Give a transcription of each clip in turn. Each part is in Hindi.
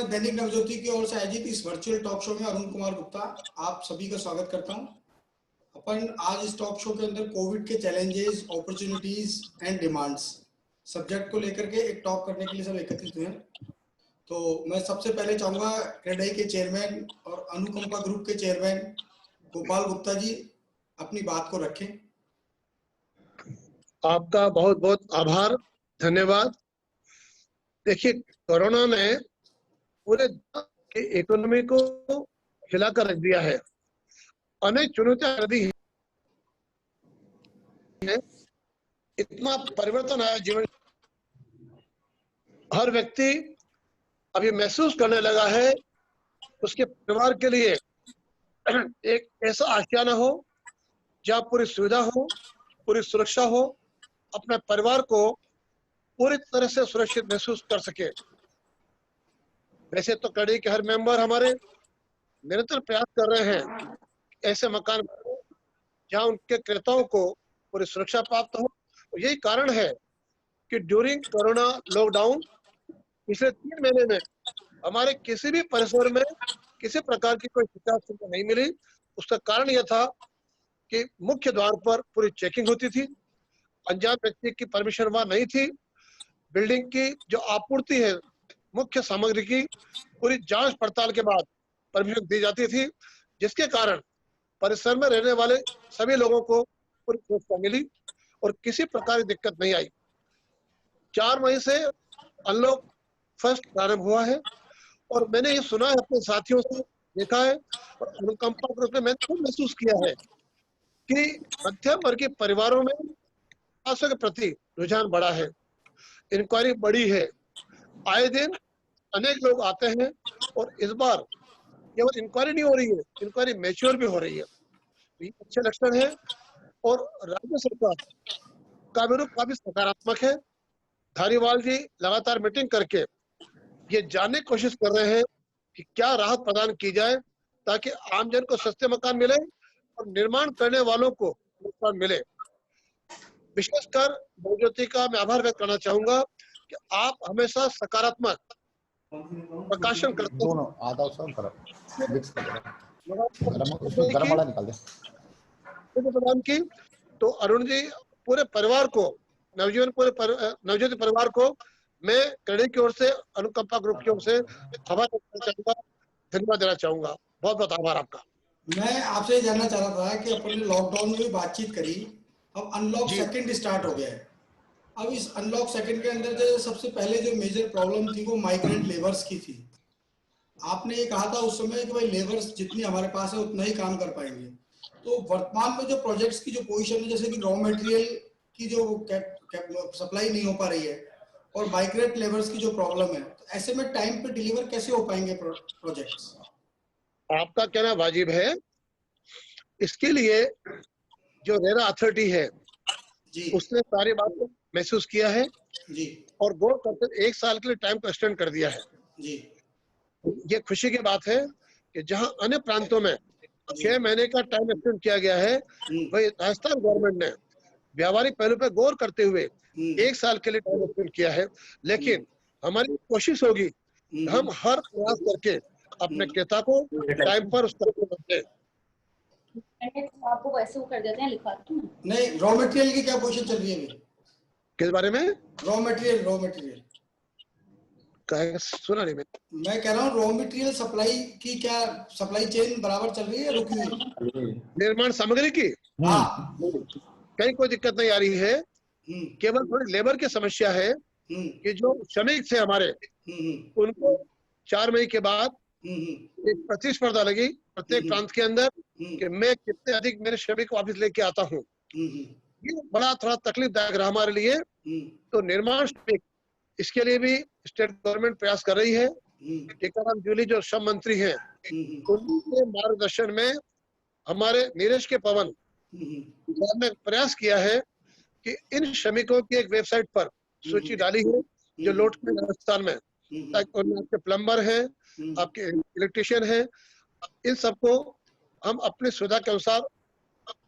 मैं दैनिक नवज्योति की ओर से आयोजित इस वर्चुअल टॉक शो में अरुण कुमार गुप्ता आप सभी का स्वागत करता हूं। अपन आज इस टॉक शो के अंदर कोविड के challenges, opportunities and demands subject को लेकर के एक टॉक करने के लिए सब एकत्रित हुए हैं। तो मैं सबसे पहले चाहूंगा क्रेडाई के चेयरमैन और अनुकंपा ग्रुप के चेयरमैन गोपाल गुप्ता जी अपनी बात को रखें। आपका बहुत बहुत आभार, धन्यवाद। देखिए, कोरोना ने पूरे इकोनॉमी को हिलाकर रख दिया है, अनेक चुनौतियां कर दी है, इतना परिवर्तन आया जीवन। हर व्यक्ति अब ये महसूस करने लगा है उसके परिवार के लिए एक ऐसा आशियाना हो जहाँ पूरी सुविधा हो, पूरी सुरक्षा हो, अपने परिवार को पूरी तरह से सुरक्षित महसूस कर सके। वैसे तो कड़ी के हर मेंबर हमारे निरंतर प्रयास कर रहे हैं ऐसे मकान जहां उनके क्रेताओं को पूरी सुरक्षा प्राप्त हो। यही कारण है कि ड्यूरिंग कोरोना लॉकडाउन पिछले 3 महीने में हमारे किसी भी परिसर में किसी प्रकार की कोई शिकायत नहीं मिली। उसका कारण यह था कि मुख्य द्वार पर पूरी चेकिंग होती थी, अनजान व्यक्ति की परमिशन वहां नहीं थी, बिल्डिंग की जो आपूर्ति है मुख्य सामग्री की पूरी जांच पड़ताल के बाद परमिशन दी जाती थी, जिसके कारण परिसर में रहने वाले सभी लोगों को पूरी सुरक्षा मिली और किसी प्रकार की दिक्कत नहीं आई। 4 मई से अनलॉक फर्स्ट प्रारंभ हुआ है और मैंने ये सुना है, अपने साथियों से देखा है और अनुकंपा ग्रुप में मैंने खुद महसूस किया है कि मध्यम वर्गीय परिवारों में पैसों के प्रति रुझान बढ़ा है, इंक्वायरी बढ़ी है, आए दिन अनेक लोग आते हैं और इस बार केवल इंक्वायरी नहीं हो रही है, इंक्वायरी मैच्योर भी हो रही है। ये अच्छे लक्षण है और राज्य सरकार का भी रुख काफी सकारात्मक है। धारीवाल जी लगातार मीटिंग करके ये जानने की कोशिश कर रहे हैं कि क्या राहत प्रदान की जाए ताकि आमजन को सस्ते मकान मिले और निर्माण करने वालों को प्रोत्साहन मिले। विशेषकर नवज्योति का मैं आभार व्यक्त करना चाहूंगा कि आप हमेशा सकारात्मक प्रकाशन करते हैं। आधा गरम वाला निकाल दे। प्रदान की तो अरुण जी पूरे परिवार को, नवज्योति परिवार को मैं क्रेडिट की ओर से, अनुकंपा ग्रुप की ओर से आभार करना चाहूंगा, धन्यवाद देना चाहूंगा। बहुत बहुत आभार आपका। मैं आपसे जानना चाह रहा था कि अपन ने लॉकडाउन में भी बातचीत करी, अब अनलॉक सेकंड स्टार्ट हो गया है। अब इस अनलॉक सेकंड के अंदर जो सबसे पहले जो मेजर प्रॉब्लम थी वो माइग्रेंट लेबर्स की थी। आपने ये कहा था उस समय कि भाई लेबर्स जितनी हमारे पास है उतना ही काम कर पाएंगे। तो वर्तमान में जो प्रोजेक्ट्स की जो पोजीशन है, जैसे कि रॉ मटेरियल की जो सप्लाई नहीं हो पा रही है और माइग्रेंट लेबर्स की जो प्रॉब्लम है, तो ऐसे में टाइम पे डिलीवर कैसे हो पाएंगे प्रोजेक्ट्स? आपका कहना वाजिब है। इसके लिए जो रेरा अथॉरिटी है जी, उसने सारी बात को महसूस किया है जी, और गौर करके 1 साल के लिए टाइम को एक्सटेंड कर दिया है जी। ये खुशी की बात है कि जहां अन्य प्रांतों में 6 महीने का टाइम एक्सटेंड किया गया है, वही राजस्थान गवर्नमेंट ने व्यावहारिक पहलू पर गौर करते हुए 1 साल के लिए टाइम एक्सटेंड किया है। लेकिन हमारी कोशिश होगी हम हर प्रयास करके अपने क्रेता को टाइम पर उसका आपको वैसे वो कर देते हैं, लिखवा दूं नहीं। रॉ मटेरियल की क्या पोजीशन चल रही है अभी? किस बारे में? रॉ मटेरियल सुना नहीं मैं कह रहा हूँ रॉ मटेरियल सप्लाई की क्या सप्लाई चेन बराबर चल रही है, रुकी हुई? निर्माण सामग्री की हाँ, कहीं कोई दिक्कत नहीं आ रही है, केवल थोड़ी लेबर की समस्या है कि जो श्रमिक थे हमारे उनको 4 मई के बाद एक प्रतिस्पर्धा लगी प्रत्येक प्रांत के अंदर कि मैं कितने अधिक मेरे श्रमिक को वापस लेके आता हूँ। ये बड़ा थोड़ा तकलीफदायक रहा हमारे लिए। तो निर्माण श्रमिक, इसके लिए भी स्टेट गवर्नमेंट प्रयास कर रही है। टीकाराम जूली जो श्रम मंत्री हैं, उनके मार्गदर्शन में हमारे नीरज के पवन ने प्रयास किया है कि इन श्रमिकों की एक वेबसाइट पर सूची डाली है जो लौट में राजस्थान में, ताकि आपके प्लम्बर हैं, आपके इलेक्ट्रिशियन हैं, इन सबको हम अपनी सुविधा के अनुसार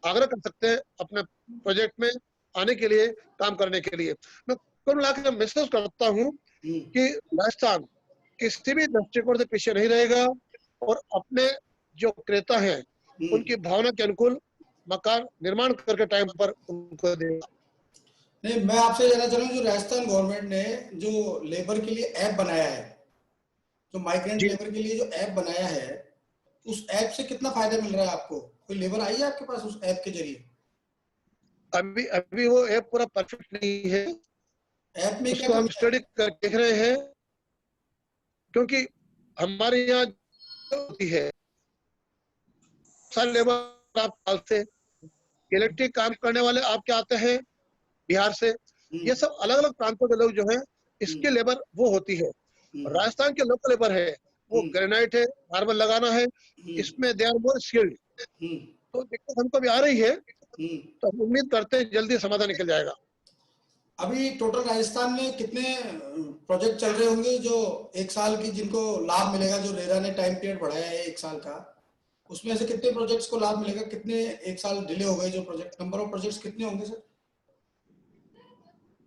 आग्रह कर सकते हैं अपने प्रोजेक्ट में आने के लिए, काम करने के लिए। मैं कुल मिलाकर महसूस करता हूँ कि राजस्थान किसी भी दृष्टिकोण से पीछे नहीं रहेगा और अपने जो क्रेता हैं उनकी भावना के अनुकूल मकान निर्माण करके टाइम पर उनको देगा। नहीं, मैं आपसे जानना चाह रहा हूँ, जो राजस्थान गवर्नमेंट ने जो लेबर के लिए ऐप बनाया है, जो माइग्रेंट जी लेबर के लिए जो ऐप बनाया है, उस ऐप से कितना फायदा मिल रहा है आपको? कोई लेबर आई है आपके पास उस ऐप के जरिए? अभी अभी वो ऐप पूरा परफेक्ट नहीं है, ऐप में क्या उसको हम कमी है? स्टडी कर देख रहे हैं, क्योंकि हमारे यहाँ जो होती है सारे लेबर आप साल से इलेक्ट्रिक काम करने वाले आपके आते हैं बिहार से, ये सब अलग अलग प्रांतों के लोग जो हैं इसके लेबर वो होती है। राजस्थान के लोकल लेबर है वो ग्रेनाइट है, मार्बल लगाना है, इसमें दे आर मोर स्किल्ड। तो दिक्कत हमको भी आ रही है, तो हम उम्मीद करते हैं जल्दी समाधान निकल जाएगा। अभी टोटल राजस्थान में कितने प्रोजेक्ट चल रहे होंगे जो 1 साल की, जिनको लाभ मिलेगा, जो रेरा ने टाइम पीरियड बढ़ाया है 1 साल का, उसमें से कितने प्रोजेक्ट्स को लाभ मिलेगा? कितने 1 साल डिले हो गए जो प्रोजेक्ट, नंबर ऑफ प्रोजेक्ट्स कितने होंगे सर?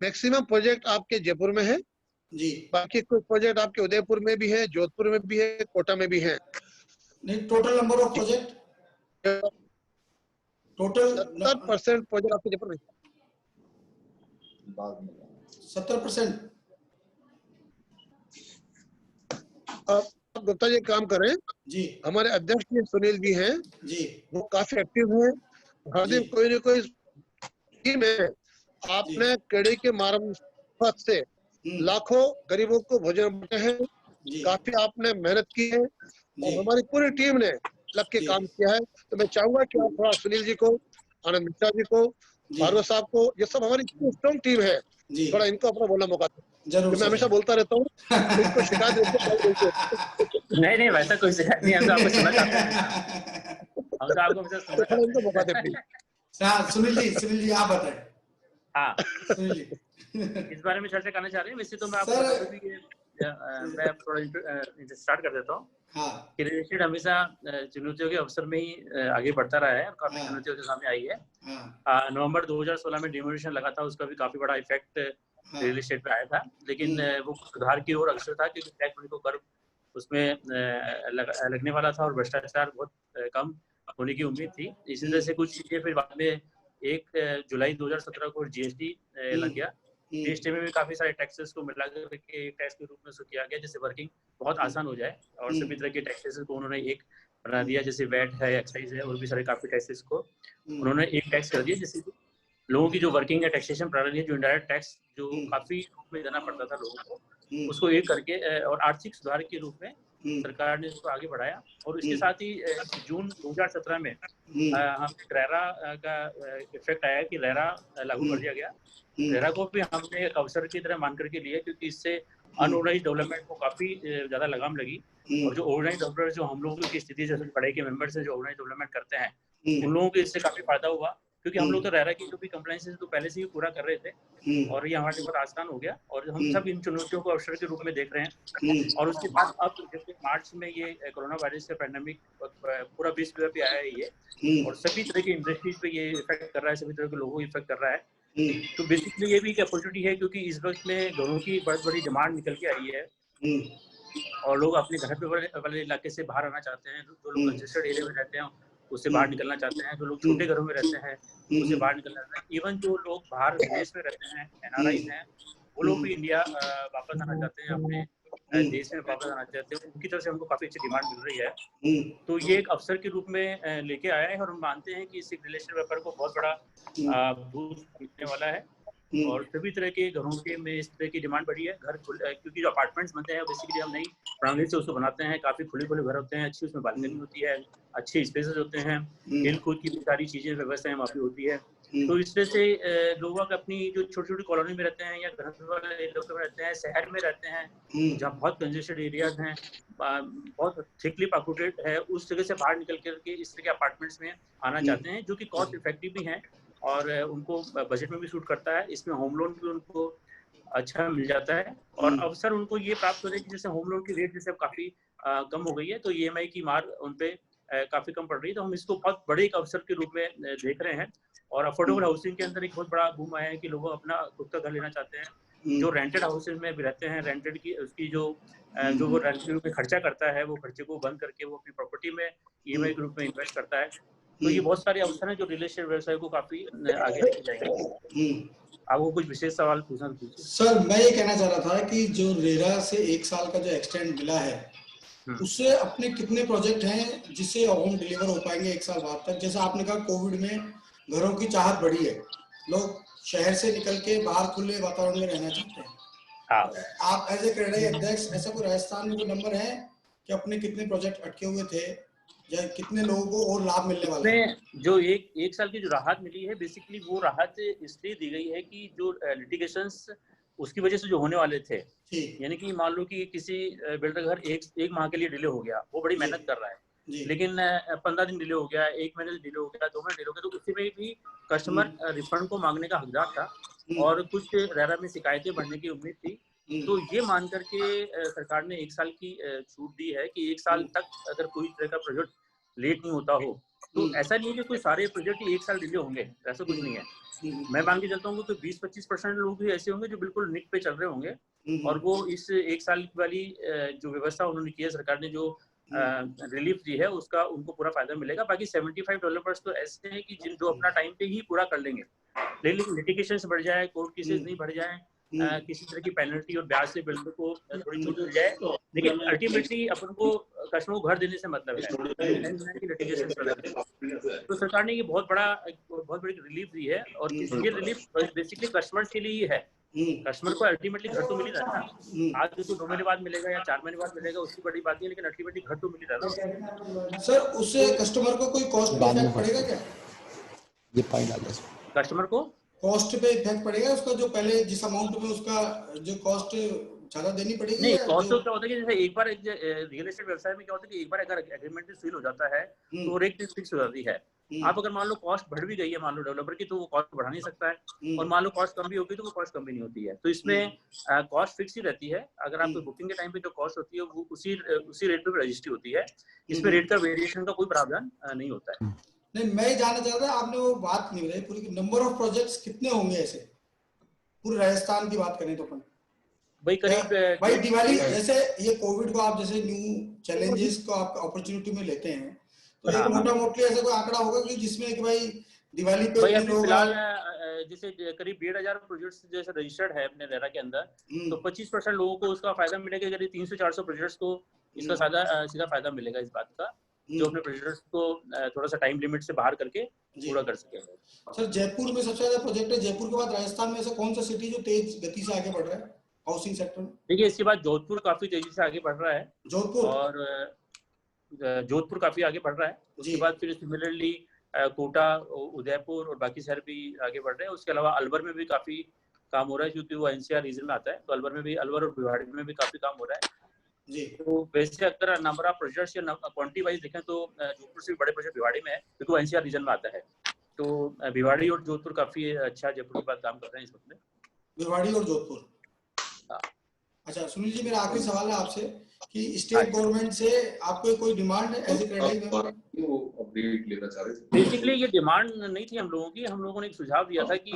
मैक्सिमम प्रोजेक्ट आपके जयपुर में है, जी। बाकी कुछ प्रोजेक्ट आपके उदयपुर में भी है, जोधपुर में भी है, कोटा में भी है। नहीं, total number of project, total 70% project आपके जयपुर में। 70%? अब गुप्ता जी काम करें, जी हमारे अध्यक्ष जी सुनील जी हैं, जी वो काफी एक्टिव हैं, हर दिन कोई न कोई स्कीम है। आपने केड़ी के मार्फत से लाखों गरीबों को भोजन बांटे हैं, काफी आपने मेहनत की है और हमारी पूरी टीम ने लग के काम किया है। तो मैं चाहूंगा कि आप थोड़ा सुनील जी को, आनंद मिश्रा जी को, भार्गव साहब को, ये सब हमारी स्ट्रॉन्ग टीम है, थोड़ा इनको अपना बोलना मौका दो। जरूर मैं हमेशा बोलता रहता हूँ, इनको शिकायत नहीं वैसा कोई शिकायत नहीं, हम तो आपको सुनना चाहते हैं, हम तो आपको हमेशा सुनना चाहते इनको मौका दे प्लीज। हैं। सुनील जी आप बताएं। हाँ, सुनील जी इस बारे में चर्चा करना चाह रहे हैं। वैसे तो मैं आपको सर, बता दूं कि मैं थोड़ा स्टार्ट कर देता हूँ हाँ कि रियल एस्टेट हमेशा चुनौतियों के अवसर में ही आगे बढ़ता रहा है और काफी हाँ। चुनौतियों के सामने आई है। हाँ नवंबर 2016 में डिमोलिशन लगा था, उसका भी काफी बड़ा इफेक्ट हाँ। रियल एस्टेट पे आया था, लेकिन वो सुधार की ओर अग्रसर था क्योंकि टैक्स मनी को कर उसमें लगने वाला था और भ्रष्टाचार बहुत कम होने की उम्मीद थी। इसी तरह से कुछ चीजें फिर बाद में 1 जुलाई 2017 को जीएसटी लग गया। जीएसटी में भी काफी सारे टैक्सेस को मिला करके एक टैक्स के रूप में उसको किया गया, जिससे वर्किंग बहुत आसान हो जाए और सभी तरह के टैक्सेस को उन्होंने एक बना दिया, जैसे वैट है, एक्साइज है और भी सारे काफी टैक्सेस को उन्होंने एक टैक्स कर दिया, जिससे लोगों की जो वर्किंग है टैक्सेशन प्रणाली है, जो इनडायरेक्ट टैक्स जो काफी रूप में देना पड़ता था लोगों को, उसको एक करके और आर्थिक सुधार के रूप में सरकार ने इसको आगे बढ़ाया। और इसके साथ ही जून 2017 में हमने रेरा का इफेक्ट आया कि रेरा लागू कर दिया गया। रेरा को भी हमने एक अवसर की तरह मान करके लिया, क्योंकि इससे अनऑर्गेनाइज्ड डेवलपमेंट को काफी ज्यादा लगाम लगी और जो ऑर्गेनाइज्ड डेवलपर्स, जो हम लोगों की स्थिति जैसे पढ़ाई के मेंबर्स हैं जो ऑर्गेनाइज्ड डेवलपमेंट करते हैं, उन लोगों को इससे काफी फायदा हुआ, क्योंकि हम लोग तो रेरा की जो भी कंप्लायंसेस तो पहले से ही पूरा कर रहे थे और ये हमारे लिए बहुत आसान हो गया और हम सब इन चुनौतियों को अवसर के रूप में देख रहे हैं। और उसके बाद अब जैसे मार्च में ये कोरोना वायरस का पैंडेमिक पूरा विश्व व्यापी आया है ये, और सभी तरह की इंडस्ट्रीज पे ये इफेक्ट कर रहा है, सभी तरह के लोगों को इफेक्ट कर रहा है। तो बेसिकली ये भी एक अपॉर्चुनिटी है, क्योंकि इस वक्त में घरों की बहुत बड़ी डिमांड निकल के आई है और लोग अपने घर पे वाले इलाके से बाहर आना चाहते हैं। जो लोग कंजेस्टेड एरिया में रहते हैं उससे बाहर निकलना चाहते हैं, जो लोग छोटे घरों में रहते हैं उससे बाहर निकलना चाहते हैं, इवन जो लोग बाहर विदेश में रहते हैं, एनआरआईज हैं, वो लोग भी इंडिया वापस आना चाहते हैं, अपने देश में वापस आना चाहते हैं। उनकी तरफ से हमको काफी अच्छी डिमांड मिल रही है। तो ये एक अवसर के रूप में लेके आया है और हम मानते हैं कि इससे रियल एस्टेट व्यापार को बहुत बड़ा बूस्ट मिलने वाला है और सभी तरह के घरों के में इस तरह की डिमांड बढ़ी है। घर क्योंकि जो अपार्टमेंट्स बनते हैं बेसिकली हम नई प्रणाली से उसको बनाते हैं, काफी खुले खुले घर होते हैं, अच्छी उसमें बालकनी होती है, अच्छे स्पेसेस होते हैं, खेल कूद की भी सारी चीजें व्यवस्थाएं वहाँ पे होती है। तो इस तरह से लोग अपनी जो छोटी छोटी कॉलोनी में रहते हैं या घर वाले इलाकों में रहते हैं, शहर में रहते हैं जहाँ बहुत कंजेस्टेड एरियाज हैं, बहुत थिकली पॉपुलेटेड है, उस जगह से बाहर निकल करके इस तरह के अपार्टमेंट्स में आना चाहते हैं, जो कि कॉस्ट इफेक्टिव भी हैं और उनको बजट में भी सूट करता है। इसमें होम लोन भी उनको अच्छा मिल जाता है और अवसर उनको ये प्राप्त हो जाए कि जैसे होम लोन की रेट जैसे काफी कम हो गई है, तो ईएमआई की मार उन पे काफी कम पड़ रही है। तो हम इसको बहुत बड़े एक अवसर के रूप में देख रहे हैं और अफोर्डेबल हाउसिंग के अंदर एक बहुत बड़ा बूम आया है कि लोग अपना खुद का घर लेना चाहते हैं। जो रेंटेड हाउसेज में भी रहते हैं, रेंटेड की उसकी जो वो रेंट पे खर्चा करता है, वो खर्चे को बंद करके वो अपनी प्रॉपर्टी में ईएमआई के रूप में इन्वेस्ट करता है। तो ये बहुत सारे अवसर हैं जो रियल एस्टेट व्यवसाय को काफी आगे लेके जाएंगे। आपको कुछ विशेष सवाल पूछना तो पूछिए। सर मैं ये कहना चाह रहा था कि जो रेरा से 1 साल का जो एक्सटेंड मिला है, उससे अपने कितने प्रोजेक्ट हैं जिससे होम डिलीवर हो पाएंगे 1 साल बाद तक? जैसा आपने कहा कोविड में घरों की चाहत बढ़ी है, लोग शहर से निकल के बाहर खुले वातावरण में रहना चाहते हैं। हाँ। आप एज ए क्रेडाई अध्यक्ष ऐसा कोई राजस्थान में कोई नंबर है कि अपने कितने प्रोजेक्ट अटके हुए थे या कितने लोगों को और लाभ मिलने वाला है? जो एक साल की जो राहत मिली है, बेसिकली वो राहत इसलिए दी गई है कि जो लिटिगेशंस उसकी वजह से जो होने वाले थे, यानी कि मान लो कि किसी बिल्डर घर एक माह के लिए डिले हो गया, वो बड़ी मेहनत कर रहा है, लेकिन 15 दिन डिले हो गया, 1 महीने डिले हो गया, 2 महीने डिले हो गया, तो उसी में भी कस्टमर रिफंड को मांगने का हकदार था और कुछ रेरा में शिकायतें बढ़ने की उम्मीद थी। तो ये मान करके सरकार ने 1 साल की छूट दी है कि 1 साल तक अगर कोई तरह का प्रोजेक्ट लेट नहीं होता हो, तो ऐसा नहीं है कि कोई सारे प्रोजेक्ट 1 साल डिले होंगे, ऐसा कुछ नहीं है। मैं मान के चलता हूँ कि 20-25% लोग भी ऐसे होंगे जो बिल्कुल निक पे चल रहे होंगे और वो इस 1 साल वाली जो व्यवस्था उन्होंने की है, सरकार ने जो रिलीफ दी है, उसका उनको पूरा फायदा मिलेगा। बाकी 75 डेवलपर्स तो ऐसे हैं कि जो अपना टाइम पे ही पूरा कर लेंगे, लेकिन लिटिगेशन बढ़ जाए, कोर्ट केसेस नहीं बढ़ जाए, किसी तरह की पेनल्टी और ब्याज से बिल्डर को थोड़ी छूट मिल जाए, लेकिन अल्टीमेटली अपन को कस्टमर को घर देने से मतलब है। तो सरकार ने ये बहुत बड़ी रिलीफ दी है और ये रिलीफ बेसिकली कस्टमर्स के लिए ही है। कस्टमर को अल्टीमेटली घर तो मिल ही रहा है ना। आज तो 2 महीने बाद मिलेगा या 4 महीने बाद मिलेगा, उसकी बड़ी बात नहीं है, लेकिन अल्टीमेटली घर तो मिल ही रहा है। सर उससे कस्टमर को कोई कॉस्ट पे इफेक्ट पड़ेगा क्या? ये पॉइंट आ गया। कस्टमर को कॉस्ट पे इफेक्ट पड़ेगा उसका, जो पहले जिस अमाउंट में उसका जो कॉस्ट ज्यादा देनी पड़ेगी? नहीं, कॉस्ट तो क्या होता है कि जैसे एक बार रियल एस्टेट व्यवसाय में क्या होता है कि एक बार अगर एग्रीमेंट सील हो जाता है तो रेट फिक्स हो जाती है। आप अगर मान लो कॉस्ट बढ़ भी गई है मान लो डेवलपर की, तो वो कॉस्ट बढ़ा नहीं सकता है, और मान लो कॉस्ट कम भी होगी तो वो कॉस्ट कम भी नहीं होती है। तो इसमें कॉस्ट फिक्स ही रहती है। अगर आपको बुकिंग के टाइम पे जो कॉस्ट होती है वो उसी रेट पे रजिस्ट्री होती है। इसमें रेट का वेरिएशन का कोई प्रावधान नहीं होता है। नहीं, मैं जानना चाहता था, आपने वो बात नहीं बताई पूरी, नंबर ऑफ प्रोजेक्ट्स कितने होंगे ऐसे पूरे राजस्थान की बात करें तो? अपन भाई करीब भाई दिवाली जैसे ये कोविड को आप जैसे न्यू चैलेंजेस को आप अपॉर्चुनिटी में लेते हैं, तो एक मोटा मोटी ऐसा कोई आंकड़ा होगा कि जिसमें कि भाई दिवाली पे भाई अभी फिलहाल जैसे करीब 1,500 प्रोजेक्ट्स जैसे रजिस्टर्ड है अपने रेरा के अंदर, तो 25% लोगों को उसका फायदा मिलेगा। करीब 300-400 प्रोजेक्ट्स को इसका सीधा फायदा मिलेगा इस बात का, जो अपने प्रोजेक्ट्स को थोड़ा सा टाइम लिमिट से बाहर करके पूरा कर सके। सर जयपुर में सबसे ज्यादा प्रोजेक्ट है, जयपुर के बाद राजस्थान में ऐसा कौन सा सिटी जो तेज गति से आगे बढ़ रहा है हाउसिंग सेक्टर में? देखिए इसके बाद जोधपुर काफी तेजी से आगे बढ़ रहा है, जोधपुर काफी आगे बढ़ रहा है। उसके बाद फिर सिमिलरली कोटा, उदयपुर और बाकी शहर भी आगे बढ़ रहे हैं। उसके अलावा अलवर में भी काफी काम हो रहा है क्योंकि वो एनसीआर रीजन में आता है, तो अलवर और भिवाड़ी में भी काफी काम हो रहा है जी। तो वैसे अगर नंबर ऑफ प्रोजेक्ट्स या क्वांटिटी वाइज देखें तो जोधपुर से भी बड़े प्रोजेक्ट भिवाड़ी में है क्योंकि वो एनसीआर रीजन में आता है। तो भिवाड़ी और जोधपुर काफी अच्छा जयपुर के बाद काम कर रहे हैं इस वक्त में, भिवाड़ी और जोधपुर। अच्छा सुनील जी, मेरा आखिरी सवाल है आपसे कि स्टेट गवर्नमेंट से आपको कोई डिमांड है एज ए क्रेडिट मेंबर? वो अपडेट लेना चाह रहे थे। बेसिकली ये डिमांड नहीं थी हम लोगों की। हम लोगों ने एक सुझाव दिया था कि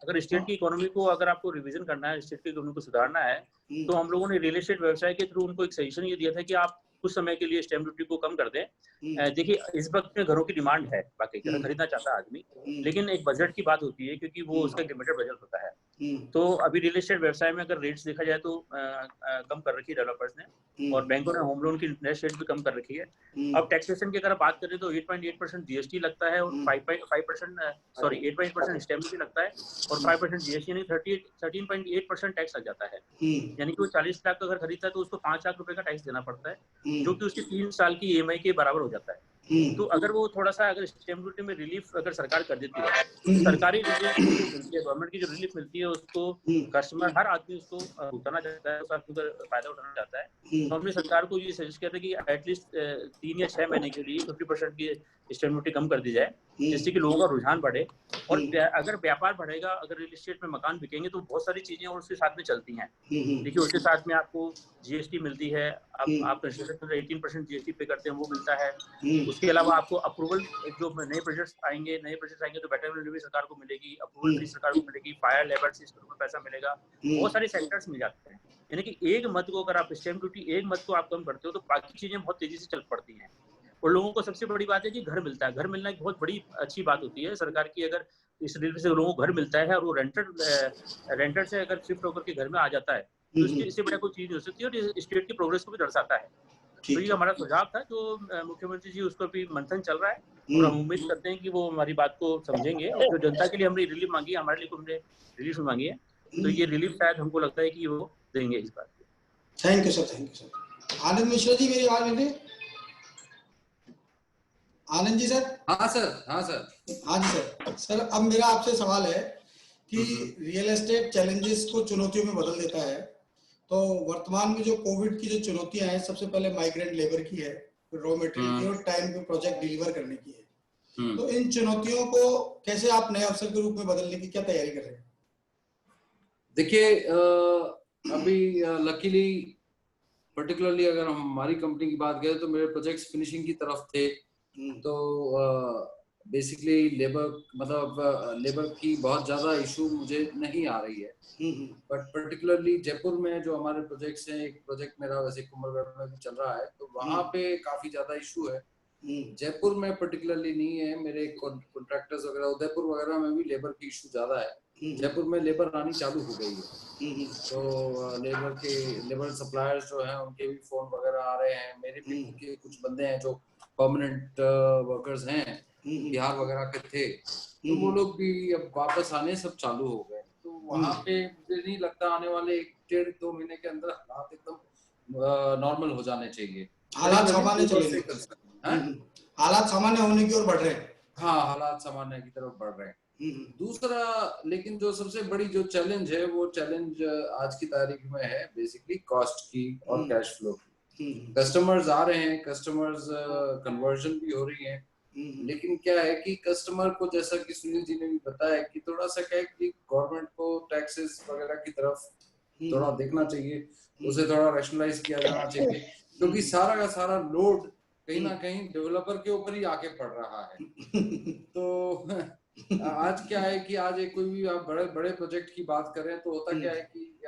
अगर स्टेट की इकोनॉमी को अगर आपको रिवीजन करना है, स्टेट की इकोनॉमी को सुधारना है, तो हम लोगों ने रियल एस्टेट व्यवसाय के थ्रू उनको एक सजेशन ये दिया था कि आप कुछ समय के लिए स्टैम्प ड्यूटी को कम कर दें। देखिए इस वक्त में घरों की डिमांड है, बाकी घर खरीदना चाहता है आदमी, लेकिन एक बजट की बात होती है क्योंकि वो उसका लिमिटेड बजट होता है। तो अभी रियल एस्टेट व्यवसाय में अगर रेट्स देखा जाए तो कम कर रखी है डेवलपर्स ने, और बैंकों ने होम लोन की इंटरेस्ट रेट भी कम कर रखी है। अब टैक्सेशन की अगर बात करें तो 8.8% जीएसटी लगता है और 8% स्टैम्प ड्यूटी लगता है और 5% जीएसटी, यानी 13.8% टैक्स लग जाता है। यानी कि वो 40 लाख का अगर खरीदता है तो उसको 5 लाख रुपए का टैक्स देना पड़ता है, जो कि उसकी 3 साल की ईएमआई के बराबर हो जाता है। तो अगर वो थोड़ा सा अगर स्टैम्प ड्यूटी में रिलीफ अगर सरकार कर देती है, सरकारी रिलीफ मिलती है, गवर्नमेंट की जो रिलीफ मिलती है उसको कस्टमर हर आदमी उसको उठाना चाहता है, उसका फायदा उठाना चाहता है। तो हमने सरकार को ये सजेस्ट किया था कि एटलीस्ट 3 या 6 महीने के लिए 50% की स्टैम्प ड्यूटी कम कर दी जाए, जिससे कि लोगों का रुझान बढ़े। और अगर व्यापार बढ़ेगा, अगर रियल एस्टेट में मकान बिकेंगे तो बहुत सारी चीजें और उसके साथ में चलती हैं। देखिए उसके साथ में आपको जीएसटी मिलती है, आप कंस्ट्रक्शन में 18% जीएसटी पे करते हैं, वो मिलता है। उसके अलावा आपको अप्रूवल, जो नए प्रोजेक्ट्स आएंगे तो बेटर भी सरकार को मिलेगी, अप्रूवल फीस सरकार को मिलेगी, फायर लेबर से इसके ऊपर पैसा मिलेगा, बहुत सारे सेक्टर्स मिल जाते हैं। यानी कि एक मत को अगर आप स्टैम्प ड्यूटी एक मत को आप कम करते हो तो बाकी चीजें बहुत तेजी से चल पड़ती हैं। और लोगों को सबसे बड़ी बात है कि घर मिलता है, घर मिलना एक बहुत बड़ी अच्छी बात होती है सरकार की। अगर इस रेलवे से लोगों को घर मिलता है और वो रेंटर से अगर शिफ्ट होकर के घर में आ जाता है तो इससे बड़ा कोई चीज हो सकती है और स्टेट की प्रोग्रेस को भी दर्शाता है। तो ये हमारा सुझाव था, जो मुख्यमंत्री जी उसको भी मंथन चल रहा है और हम उम्मीद करते हैं कि वो हमारी बात को समझेंगे। और जो जनता के लिए हमने रिलीफ मांगी है, हमारे लिए हमने रिलीफ मांगी है, तो ये रिलीफ शायद हमको लगता है कि वो देंगे इस बात को। Thank you sir. Anand Mishra ji, मेरी आवाज मिल रही है? आनंद जी सर। हाँ सर। सर अब मेरा आपसे सवाल है कि रियल एस्टेट चैलेंजेस को चुनौतियों में बदल देता है। तो वर्तमान में जो कोविड की जो चुनौतियां हैं, सबसे पहले माइग्रेंट लेबर की है, रॉ मटेरियल की और टाइम पे प्रोजेक्ट डिलीवर करने की है। तो इन चुनौतियों को कैसे आप नए अवसर के रूप में बदलने की क्या तैयारी कर रहे हैं? देखिए अभी लकीली पर्टिकुलरली अगर हम हमारी कंपनी की बात करें तो मेरे प्रोजेक्ट्स फिनिशिंग की तरफ थे। तो बेसिकली लेबर की बहुत ज्यादा इशू मुझे नहीं आ रही है। बट पर्टिकुलरली जयपुर में जो हमारे प्रोजेक्ट्स हैं, एक प्रोजेक्ट मेरा वैसे कुंभलगढ़ में भी चल रहा है, तो वहाँ पे काफी ज्यादा इशू है। जयपुर में पर्टिकुलरली नहीं है, मेरे कॉन्ट्रैक्टर्स वगैरह उदयपुर वगैरह में भी लेबर की इशू ज्यादा है। जयपुर में लेबर आनी चालू हो गई है, तो लेबर सप्लायर्स जो हैं उनके भी फोन वगैरह आ रहे हैं। मेरे भी के कुछ बंदे हैं जो परमानेंट वर्कर्स हैं, बिहार वगैरह के थे, तो वो लोग भी अब वापस आने सब चालू हो गए। तो वहाँ पे मुझे नहीं लगता आने वाले 1-1.5-2 महीने के अंदर हालात एकदम नॉर्मल हो जाने चाहिए। हालात सामान्य चलेंगे, हालात सामान्य होने की ओर बढ़ रहे हैं। हाँ, हालात सामान्य की तरफ बढ़ रहे हैं। दूसरा, लेकिन जो सबसे बड़ी जो चैलेंज है, वो चैलेंज आज की तारीख में है बेसिकली कॉस्ट की और कैश फ्लो की। कस्टमर्स आ रहे हैं, कस्टमर्स कन्वर्जन भी हो रही है, लेकिन क्या है कि कस्टमर को, जैसा कि सुनील जी ने भी बताया, कि थोड़ा सा क्या है कि गवर्नमेंट को टैक्सेस वगैरह की तरफ थोड़ा देखना चाहिए, उसे थोड़ा रैशनलाइज किया जाना चाहिए, क्योंकि सारा का सारा लोड कहीं ना कहीं डेवलपर के ऊपर ही आके पड़ रहा है। तो आज क्या है कि आज एक कोई भी आप बड़े बड़े प्रोजेक्ट की बात करें तो होता क्या है कि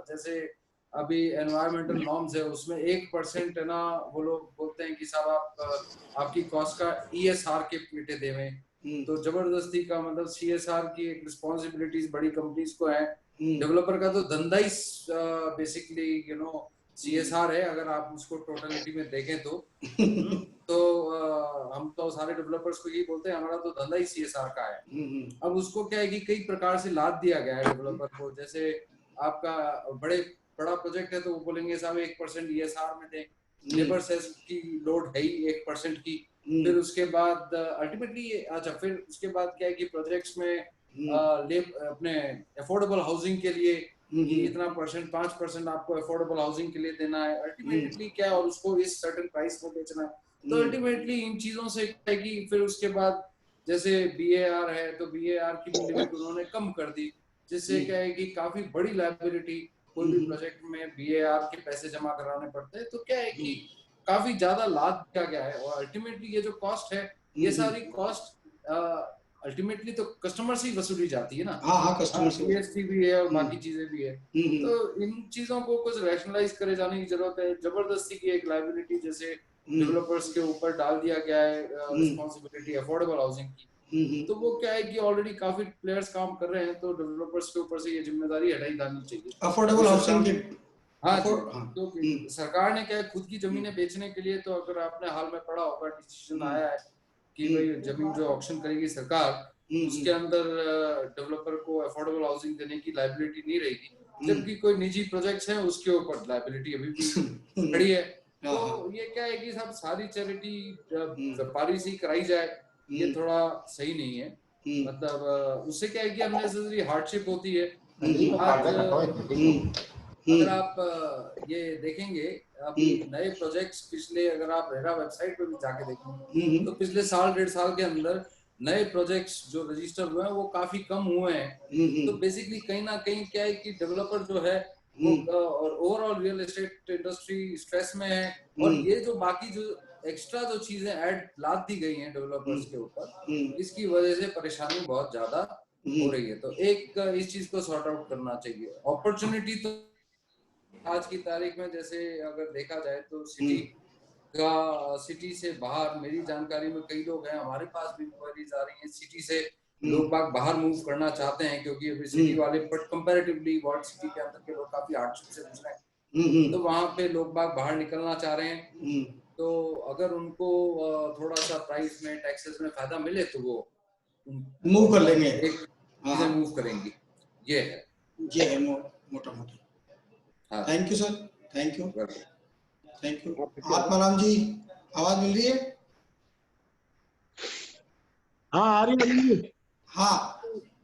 जैसे अभी एनवायरमेंटल नॉर्म्स है, उसमें 1% है ना, वो लोग बोलते हैं कि साहब आपकी कॉस्ट का ESR के पेटे देवें। तो जबरदस्ती का मतलब CSR की एक रिस्पॉन्सिबिलिटीज बड़ी कंपनीज को है। डेवलपर का तो धंधा ही बेसिकली CSR है, अगर आप उसको टोटलिटी में देखें तो हम तो सारे डेवलपर्स को यही बोलते हैं, हमारा तो धंधा ही CSR का है। अब उसको क्या है कि कई प्रकार से लाद दिया गया है डेवलपर को। जैसे आपका बड़ा प्रोजेक्ट है तो वो बोलेंगे साहब 1% ESR में दें, लेबर सेस की लोड है ही 1% की। फिर उसके बाद अल्टीमेटली फिर उसके बाद क्या है कि प्रोजेक्ट्स में अपने अफोर्डेबल हाउसिंग के लिए इतना परसेंट 5% आपको अफोर्डेबल हाउसिंग के लिए देना है अल्टीमेटली क्या है, और उसको इस सर्टेन प्राइस में बेचना है। तो अल्टीमेटली इन चीजों से क्या है कि फिर उसके बाद जैसे BAR है तो BAR की भी लिमिट उन्होंने कम कर दी, जिससे क्या है कि काफी बड़ी लायबिलिटी कोई भी प्रोजेक्ट में BAR के पैसे जमा कराने पड़ते हैं। तो क्या है कि काफी ज्यादा लाभ किया गया है, और अल्टीमेटली ये जो कॉस्ट है, ये सारी कॉस्ट अल्टीमेटली तो कस्टमर से ही वसूली जाती है ना। हाँ, कस्टमर से GST भी है और बाकी चीजें भी है। तो इन चीजों को कुछ रैशनलाइज करे जाने की जरूरत है। जबरदस्ती की एक लायबिलिटी जैसे डेवलपर्स के ऊपर डाल दिया गया है रिस्पॉन्सिबिलिटी अफोर्डेबल हाउसिंग की, तो वो क्या है कि ऑलरेडी काफी प्लेयर्स काम कर रहे हैं, तो डेवलपर्स के ऊपर से ये जिम्मेदारी हटाई जानी चाहिए अफोर्डेबल हाउसिंग की। हाँ, तो सरकार ने क्या है खुद की जमीनें बेचने के लिए, तो अगर आपने हाल में पढ़ा होगा डिसीजन आया है कि भाई जमीन जो ऑक्शन करेगी सरकार, उसके अंदर डेवलपर को अफोर्डेबल हाउसिंग देने की लायबिलिटी नहीं रहेगी, जबकि कोई निजी प्रोजेक्ट्स हैं उसके ऊपर लायबिलिटी अभी भी खड़ी है। तो ये क्या है कि सब सारी चैरिटी व्यापारी से कराई जाए, ये थोड़ा सही नहीं है। मतलब उससे क्या है कि अननेसेसरी हार्डशिप होती है। अगर आप ये देखेंगे अभी नए प्रोजेक्ट्स पिछले, अगर आप रेरा वेबसाइट पे भी जाके देखेंगे तो पिछले साल 1.5 साल के अंदर नए प्रोजेक्ट्स जो रजिस्टर हुए हैं वो काफी कम हुए हैं। तो बेसिकली कहीं ना कहीं क्या है कि डेवलपर जो है वो और overall real estate industry stress में है, और ये जो बाकी जो एक्स्ट्रा जो चीजें ऐड लाद दी गई हैं डेवलपर्स के ऊपर, इसकी वजह से परेशानी बहुत ज्यादा हो रही है। तो एक इस चीज को सॉर्ट आउट करना चाहिए। अपॉर्चुनिटी तो आज की तारीख में जैसे अगर देखा जाए तो सिटी से बाहर, मेरी जानकारी में कई लोग हैं, हमारे पास भी इंक्वायरीज आ रही हैं, सिटी से लोग बाग बाहर मूव करना चाहते हैं, क्योंकि अभी सिटी वाले बट कंपैरेटिवली वर्ल्ड सिटी के अंदर के लोग काफी हार्डशिप से गुजरे हैं, तो वहां पे लोग बाग बाहर निकलना चाह रहे हैं। तो अगर उनको थोड़ा सा प्राइस में, टैक्सेस में फायदा मिले तो वो मूव कर लेंगे, चीजें मूव करेंगी। ये है मोटा मोटा। Thank you sir, thank you. Atmaram ji, आवाज मिल रही है? हाँ आ रही है। हाँ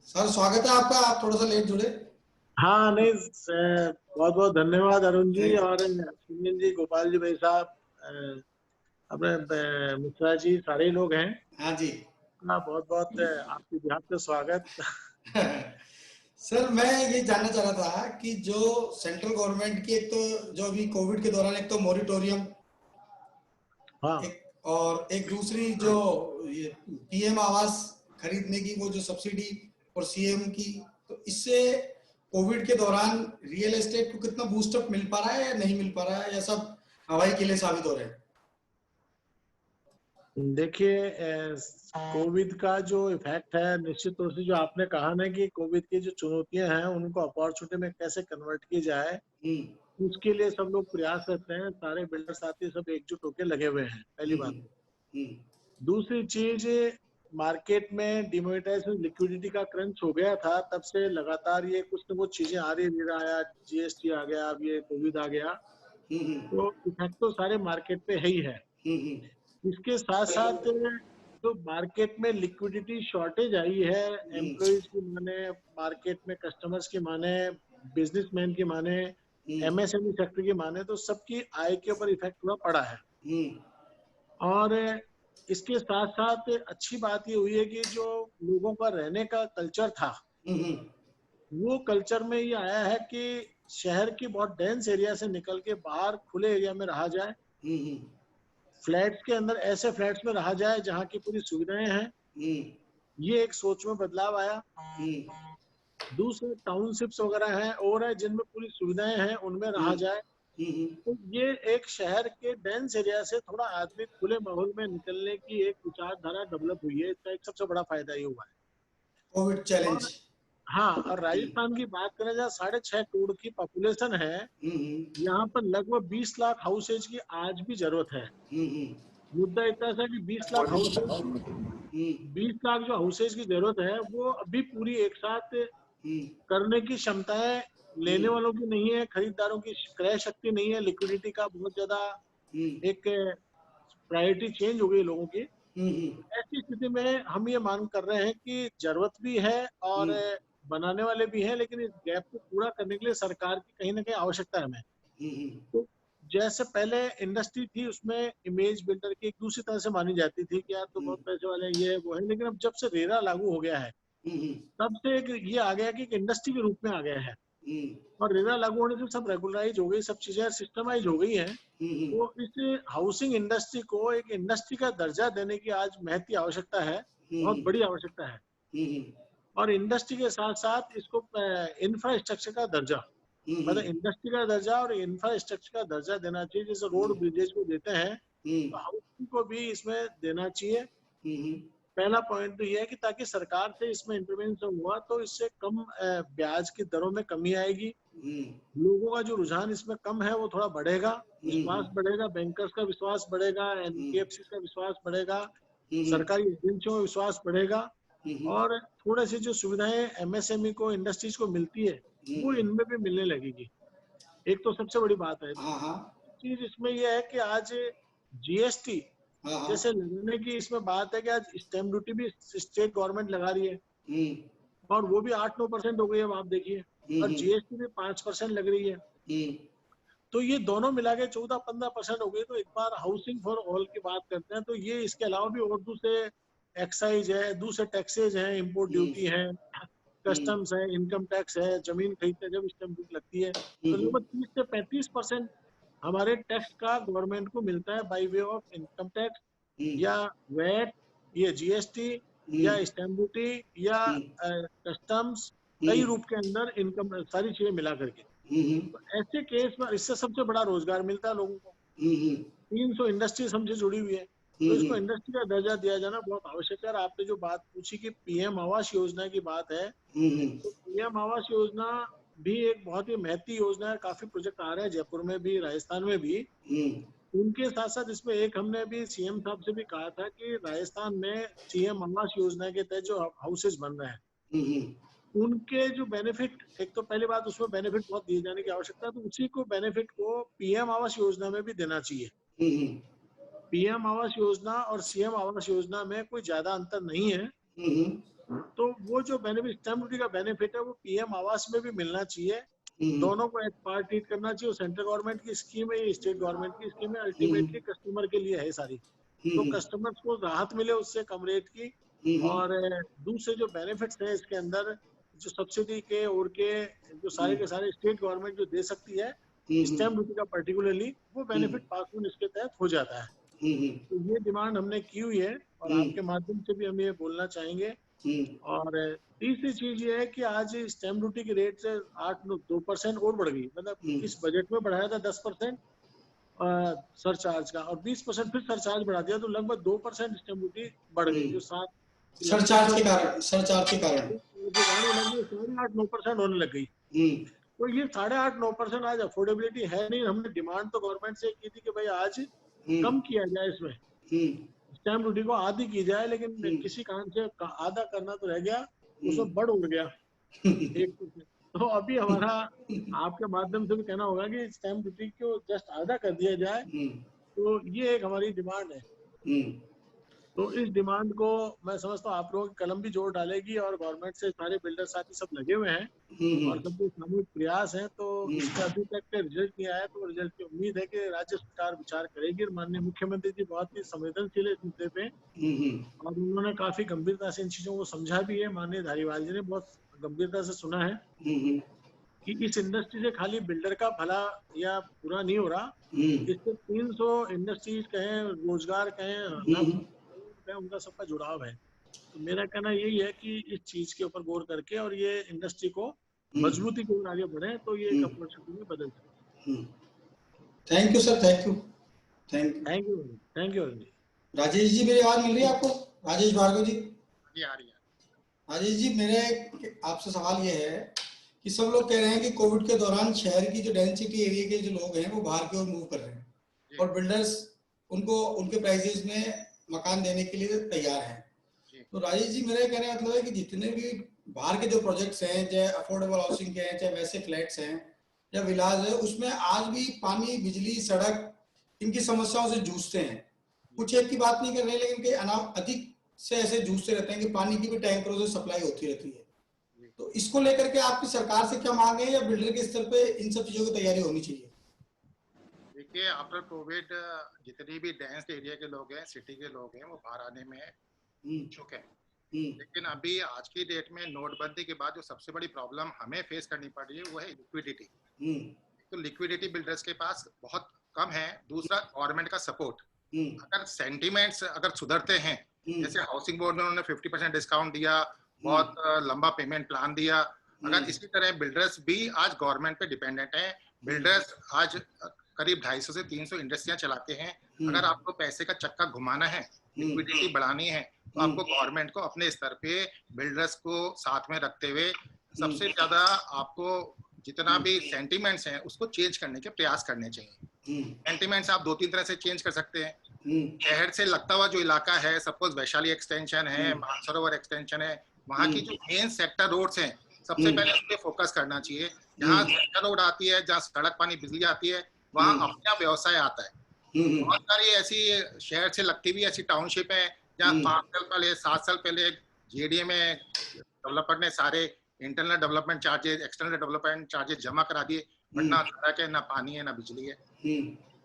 सर, स्वागत है आपका, आप थोड़ा सा लेट जुड़े। हाँ नहीं, बहुत बहुत धन्यवाद अरुण जी और सुनील जी, गोपाल जी भाई साहब, अपने मिश्रा जी, सारे लोग हैं। हाँ जी, हाँ, बहुत बहुत आपके बिहार पे स्वागत। सर मैं ये जानना चाह रहा था कि जो सेंट्रल गवर्नमेंट की एक तो जो अभी कोविड के दौरान एक तो मॉरिटोरियम, हाँ, और एक दूसरी जो ये पीएम आवास खरीदने की वो जो सब्सिडी और सीएम की, तो इससे कोविड के दौरान रियल एस्टेट को कितना बूस्टअप मिल पा रहा है या नहीं मिल पा रहा है, या सब हवाई किले साबित हो रहे हैं? देखिए कोविड का जो इफेक्ट है, निश्चित तौर से जो आपने कहा ना कि कोविड की जो चुनौतियां हैं उनको अपॉर्चुनिटी में कैसे कन्वर्ट की जाए, उसके लिए सब लोग प्रयास करते हैं। सारे बिल्डर साथी सब एकजुट होकर लगे हुए हैं, पहली बात। दूसरी चीज, मार्केट में डिमोनेटाइजेशन, लिक्विडिटी का क्रंच हो गया था, तब से लगातार ये कुछ न कुछ चीजें आ रही है। मेरा आया, जीएसटी आ गया, अब ये कोविड आ गया, तो इफेक्ट तो सारे मार्केट पे ही है। इसके साथ साथ जो मार्केट में लिक्विडिटी शॉर्टेज आई है, एम्प्लॉइज की माने, मार्केट में कस्टमर्स की माने, बिजनेसमैन की माने, एमएसएमई सेक्टर की माने, तो सबकी आय के ऊपर इफेक्ट हुआ पड़ा है। और इसके साथ साथ अच्छी बात ये हुई है कि जो लोगों का रहने का कल्चर था, वो कल्चर में ये आया है कि शहर की बहुत डेंस एरिया से निकल के बाहर खुले एरिया में रहा जाए, फ्लैट्स के अंदर, ऐसे फ्लैट्स में रहा जाए जहाँ की पूरी सुविधाएं हैं। ये एक सोच में बदलाव आया। दूसरे टाउनशिप्स वगैरह हैं और है जिनमें पूरी सुविधाएं हैं, उनमें रहा जाए। तो ये एक शहर के डेंस एरिया से थोड़ा आदमी खुले माहौल में निकलने की एक विचारधारा डेवलप हुई है। इसका एक सबसे बड़ा फायदा ये हुआ है कोविड चैलेंज। हाँ, और राजस्थान की बात करें जहाँ 6.5 करोड़ की पॉपुलेशन है, यहाँ पर लगभग 20 लाख हाउसेज की आज भी जरूरत है। मुद्दा इतना सा कि 20 लाख जो हाउसेज की जरूरत है वो अभी पूरी एक साथ करने की क्षमताएं लेने वालों की नहीं है, खरीदारों की क्रय शक्ति नहीं है, लिक्विडिटी का बहुत ज्यादा एक प्रायोरिटी चेंज हो गई लोगों की। ऐसी स्थिति में हम ये मांग कर रहे हैं कि जरूरत भी है और बनाने वाले भी हैं, लेकिन इस गैप को पूरा करने के लिए सरकार की कहीं ना कहीं आवश्यकता है हमें। तो जैसे पहले इंडस्ट्री थी, उसमें इमेज बिल्डर की एक दूसरी तरह से मानी जाती थी कि यार तो बहुत पैसे वाले ये वो है, लेकिन अब जब से रेरा लागू हो गया है तब से एक ये आ गया कि इंडस्ट्री के रूप में आ गया है, और रेरा लागू होने से सब रेगुलराइज हो गई, सब चीजें सिस्टमाइज हो गई हैं। तो इस हाउसिंग इंडस्ट्री को एक इंडस्ट्री का दर्जा देने की आज महती आवश्यकता है, बहुत बड़ी आवश्यकता है। और इंडस्ट्री के साथ साथ इसको इंफ्रास्ट्रक्चर का दर्जा, मतलब इंडस्ट्री का दर्जा और इंफ्रास्ट्रक्चर का दर्जा देना चाहिए। जैसे रोड ब्रिजेज को देते हैं तो हाउसिंग को भी इसमें देना चाहिए। पहला पॉइंट तो ये है कि ताकि सरकार से इसमें इंटरवेंशन हुआ तो इससे कम ब्याज की दरों में कमी आएगी, लोगों का जो रुझान इसमें कम है वो थोड़ा बढ़ेगा, विश्वास बढ़ेगा, बैंकर्स का विश्वास बढ़ेगा, एनबीएफसी का विश्वास बढ़ेगा, सरकारी एजेंसियों का विश्वास बढ़ेगा, और थोड़े से जो सुविधाएं एमएसएमई को, इंडस्ट्रीज को मिलती है वो इनमें भी मिलने लगेगी। एक तो सबसे बड़ी बात है। चीज इसमें यह है कि आज जीएसटी जैसे लगाने की इसमें बात है कि आज स्टैम्प ड्यूटी भी स्टेट गवर्नमेंट लगा रही है और वो भी 8-9% हो गई है, अब आप देखिए, और जीएसटी भी 5% लग रही है। तो ये दोनों मिला के 14-15% हो गए। तो एक बार हाउसिंग फॉर ऑल की बात करते हैं तो ये इसके अलावा भी और दूसरे एक्साइज है, दूसरे टैक्सेज है, इंपोर्ट ड्यूटी है, कस्टम्स है, इनकम टैक्स है, जमीन खरीदते जब स्टैंप ड्यूटी लगती है तो लगभग 30 से 35% हमारे टैक्स का गवर्नमेंट को मिलता है by way of income tax या वैट या जीएसटी या स्टैंप ड्यूटी या कस्टम्स, कई रूप के अंदर इनकम सारी चीजें मिला करके। तो ऐसे केस में इससे सबसे बड़ा रोजगार मिलता है लोगों को। 300 इंडस्ट्रीज हमसे जुड़ी हुई है तो इसको इंडस्ट्री का दर्जा दिया जाना बहुत आवश्यक है। आपने जो बात पूछी कि पीएम आवास योजना की बात है, तो पीएम आवास योजना भी एक बहुत ही महती योजना है। काफी प्रोजेक्ट आ रहे हैं जयपुर में भी, राजस्थान में भी। उनके साथ साथ इसमें एक हमने भी सीएम साहब से भी कहा था कि राजस्थान में सीएम आवास योजना के तहत जो हाउसेज बन रहे हैं उनके जो बेनिफिट, एक तो पहली बात उसमें बेनिफिट बहुत दिए जाने की आवश्यकता है, तो उसी को बेनिफिट को पीएम आवास योजना में भी देना चाहिए। पीएम आवास योजना और सीएम आवास योजना में कोई ज्यादा अंतर नहीं है। तो वो जो बेनिफिट स्टैंप ड्यूटी का बेनिफिट है वो पीएम आवास में भी मिलना चाहिए। दोनों को एक पार्ट ट्रीट करना चाहिए। सेंट्रल गवर्नमेंट की स्कीम है, स्टेट गवर्नमेंट की स्कीम है, अल्टीमेटली कस्टमर के लिए है सारी। तो कस्टमर्स को राहत मिले उससे कम रेट की। और दूसरे जो बेनिफिट्स है इसके अंदर, जो सब्सिडी के और के जो सारे के सारे स्टेट गवर्नमेंट जो दे सकती है स्टैंप ड्यूटी का पर्टिकुलरली, वो बेनिफिट पास ऑन इसके तहत हो जाता है। तो ये डिमांड हमने की हुई है और आपके माध्यम से भी हम ये बोलना चाहेंगे। और तीसरी चीज ये है कि आज स्टैंप ड्यूटी की रेट से 2% और बढ़ गई। मतलब इस बजट में बढ़ाया था 10% सरचार्ज का और 20% फिर सरचार्ज बढ़ा दिया, तो लगभग 2% स्टैंप ड्यूटी बढ़ गई। जो सरचार्ज के कारण 8-9% होने लग गई। तो ये 8-9% आज अफोर्डेबिलिटी है नहीं। हमने डिमांड तो गवर्नमेंट से की थी कि भाई आज कम किया जाए, इसमें स्टैंप ड्यूटी को आधी की जाए, लेकिन किसी कारण से आधा करना तो रह गया, उसमें बढ़ उड़ गया 1%। तो अभी हमारा आपके माध्यम से भी कहना होगा कि स्टैंप ड्यूटी को जस्ट आधा कर दिया जाए। तो ये एक हमारी डिमांड है। तो इस डिमांड को मैं समझता हूँ आप लोगों की कलम भी जोर डालेगी और गवर्नमेंट से सारे बिल्डर साथी सब लगे हुए हैं और सबके सामूहिक प्रयास है। तो इसका अभी तक रिजल्ट नहीं आया, तो रिजल्ट की उम्मीद है कि राज्य सरकार विचार करेगी। और माननीय मुख्यमंत्री जी बहुत ही संवेदनशील है इस मुद्दे पे और उन्होंने काफी गंभीरता से इन चीजों को समझा भी है। माननीय धारीवाल जी ने बहुत गंभीरता से सुना है कि इस इंडस्ट्री से खाली बिल्डर का भला या बुरा नहीं हो रहा, इससे 300 इंडस्ट्रीज कहें, रोजगार कहें, उनका सबका जुड़ाव है। तो मेरा कहना यही है कि इस चीज के ऊपर गौर करके और ये इंडस्ट्री को मजबूती की ओर आगे बढ़े तो ये एक अपॉर्चुनिटी में बदल सकती है। Thank you sir, thank you. Rajesh ji, मेरी आवाज मिल रही है आपको? राजेश भार्गव जी, आ रही है। राजेश जी, मेरे आपसे सवाल ये है कि सब लोग कह रहे हैं कि कोविड के दौरान शहर की जो डेंसिटी एरिया के जो लोग हैं वो बाहर की ओर मूव कर रहे हैं और बिल्डर्स उनको उनके प्राइसेस में मकान देने के लिए तैयार हैं। तो राजेश जी, मेरा कहने का मतलब है कि जितने भी बाहर के जो प्रोजेक्ट्स हैं, चाहे अफोर्डेबल हाउसिंग के हैं, चाहे वैसे फ्लैट्स हैं या विलाज है, उसमें आज भी पानी, बिजली, सड़क, इनकी समस्याओं से जूझते हैं। कुछ एक की बात नहीं कर रहे, लेकिन कई अधिक से ऐसे जूझते रहते हैं कि पानी की भी टैंकरों से सप्लाई होती रहती है। तो इसको लेकर के आपकी सरकार से क्या मांग है या बिल्डर के स्तर पे इन सब चीजों की तैयारी होनी चाहिए? देखिए, आफ्टर कोविड जितने भी डेंस एरिया के लोग हैं, सिटी के लोग हैं, वो बाहर आने में इच्छुक है। लेकिन अभी आज की डेट में नोटबंदी के बाद जो सबसे बड़ी प्रॉब्लम हमें फेस करनी पड़ रही है वो है लिक्विडिटी। तो लिक्विडिटी बिल्डर्स के पास बहुत कम है। दूसरा, गवर्नमेंट का सपोर्ट। अगर सेंटिमेंट्स अगर सुधरते हैं, जैसे हाउसिंग बोर्ड ने उन्होंने 50% डिस्काउंट दिया, बहुत लंबा पेमेंट प्लान दिया, अगर इसी तरह बिल्डर्स भी आज गवर्नमेंट पे डिपेंडेंट है। बिल्डर्स आज करीब 250 से 300 इंडस्ट्रियां चलाते हैं। अगर आपको पैसे का चक्का घुमाना है, लिक्विडिटी बढ़ानी है, तो आपको गवर्नमेंट को अपने स्तर पे बिल्डर्स को साथ में रखते हुए सबसे ज्यादा आपको जितना भी सेंटिमेंट्स हैं उसको चेंज करने के प्रयास करने चाहिए। सेंटिमेंट्स आप 2-3 तरह से चेंज कर सकते हैं। शहर से लगता हुआ जो इलाका है, सपोज वैशाली एक्सटेंशन है, मानसरोवर एक्सटेंशन है, वहाँ की जो मेन सेक्टर रोड्स हैं, सबसे पहले उस पर फोकस करना चाहिए। जहाँ सेक्टर रोड आती है, जहाँ सड़क, पानी, बिजली आती है, वहाँ अपना व्यवसाय आता है। बहुत सारी ऐसी शहर से लगती हुई ऐसी टाउनशिप है जहाँ 5 साल पहले, 7 साल पहले जेडीए में डेवलपर ने सारे internal development charges, external development charges जमा करा दिए। बट ना सड़क है, ना पानी है, ना बिजली है।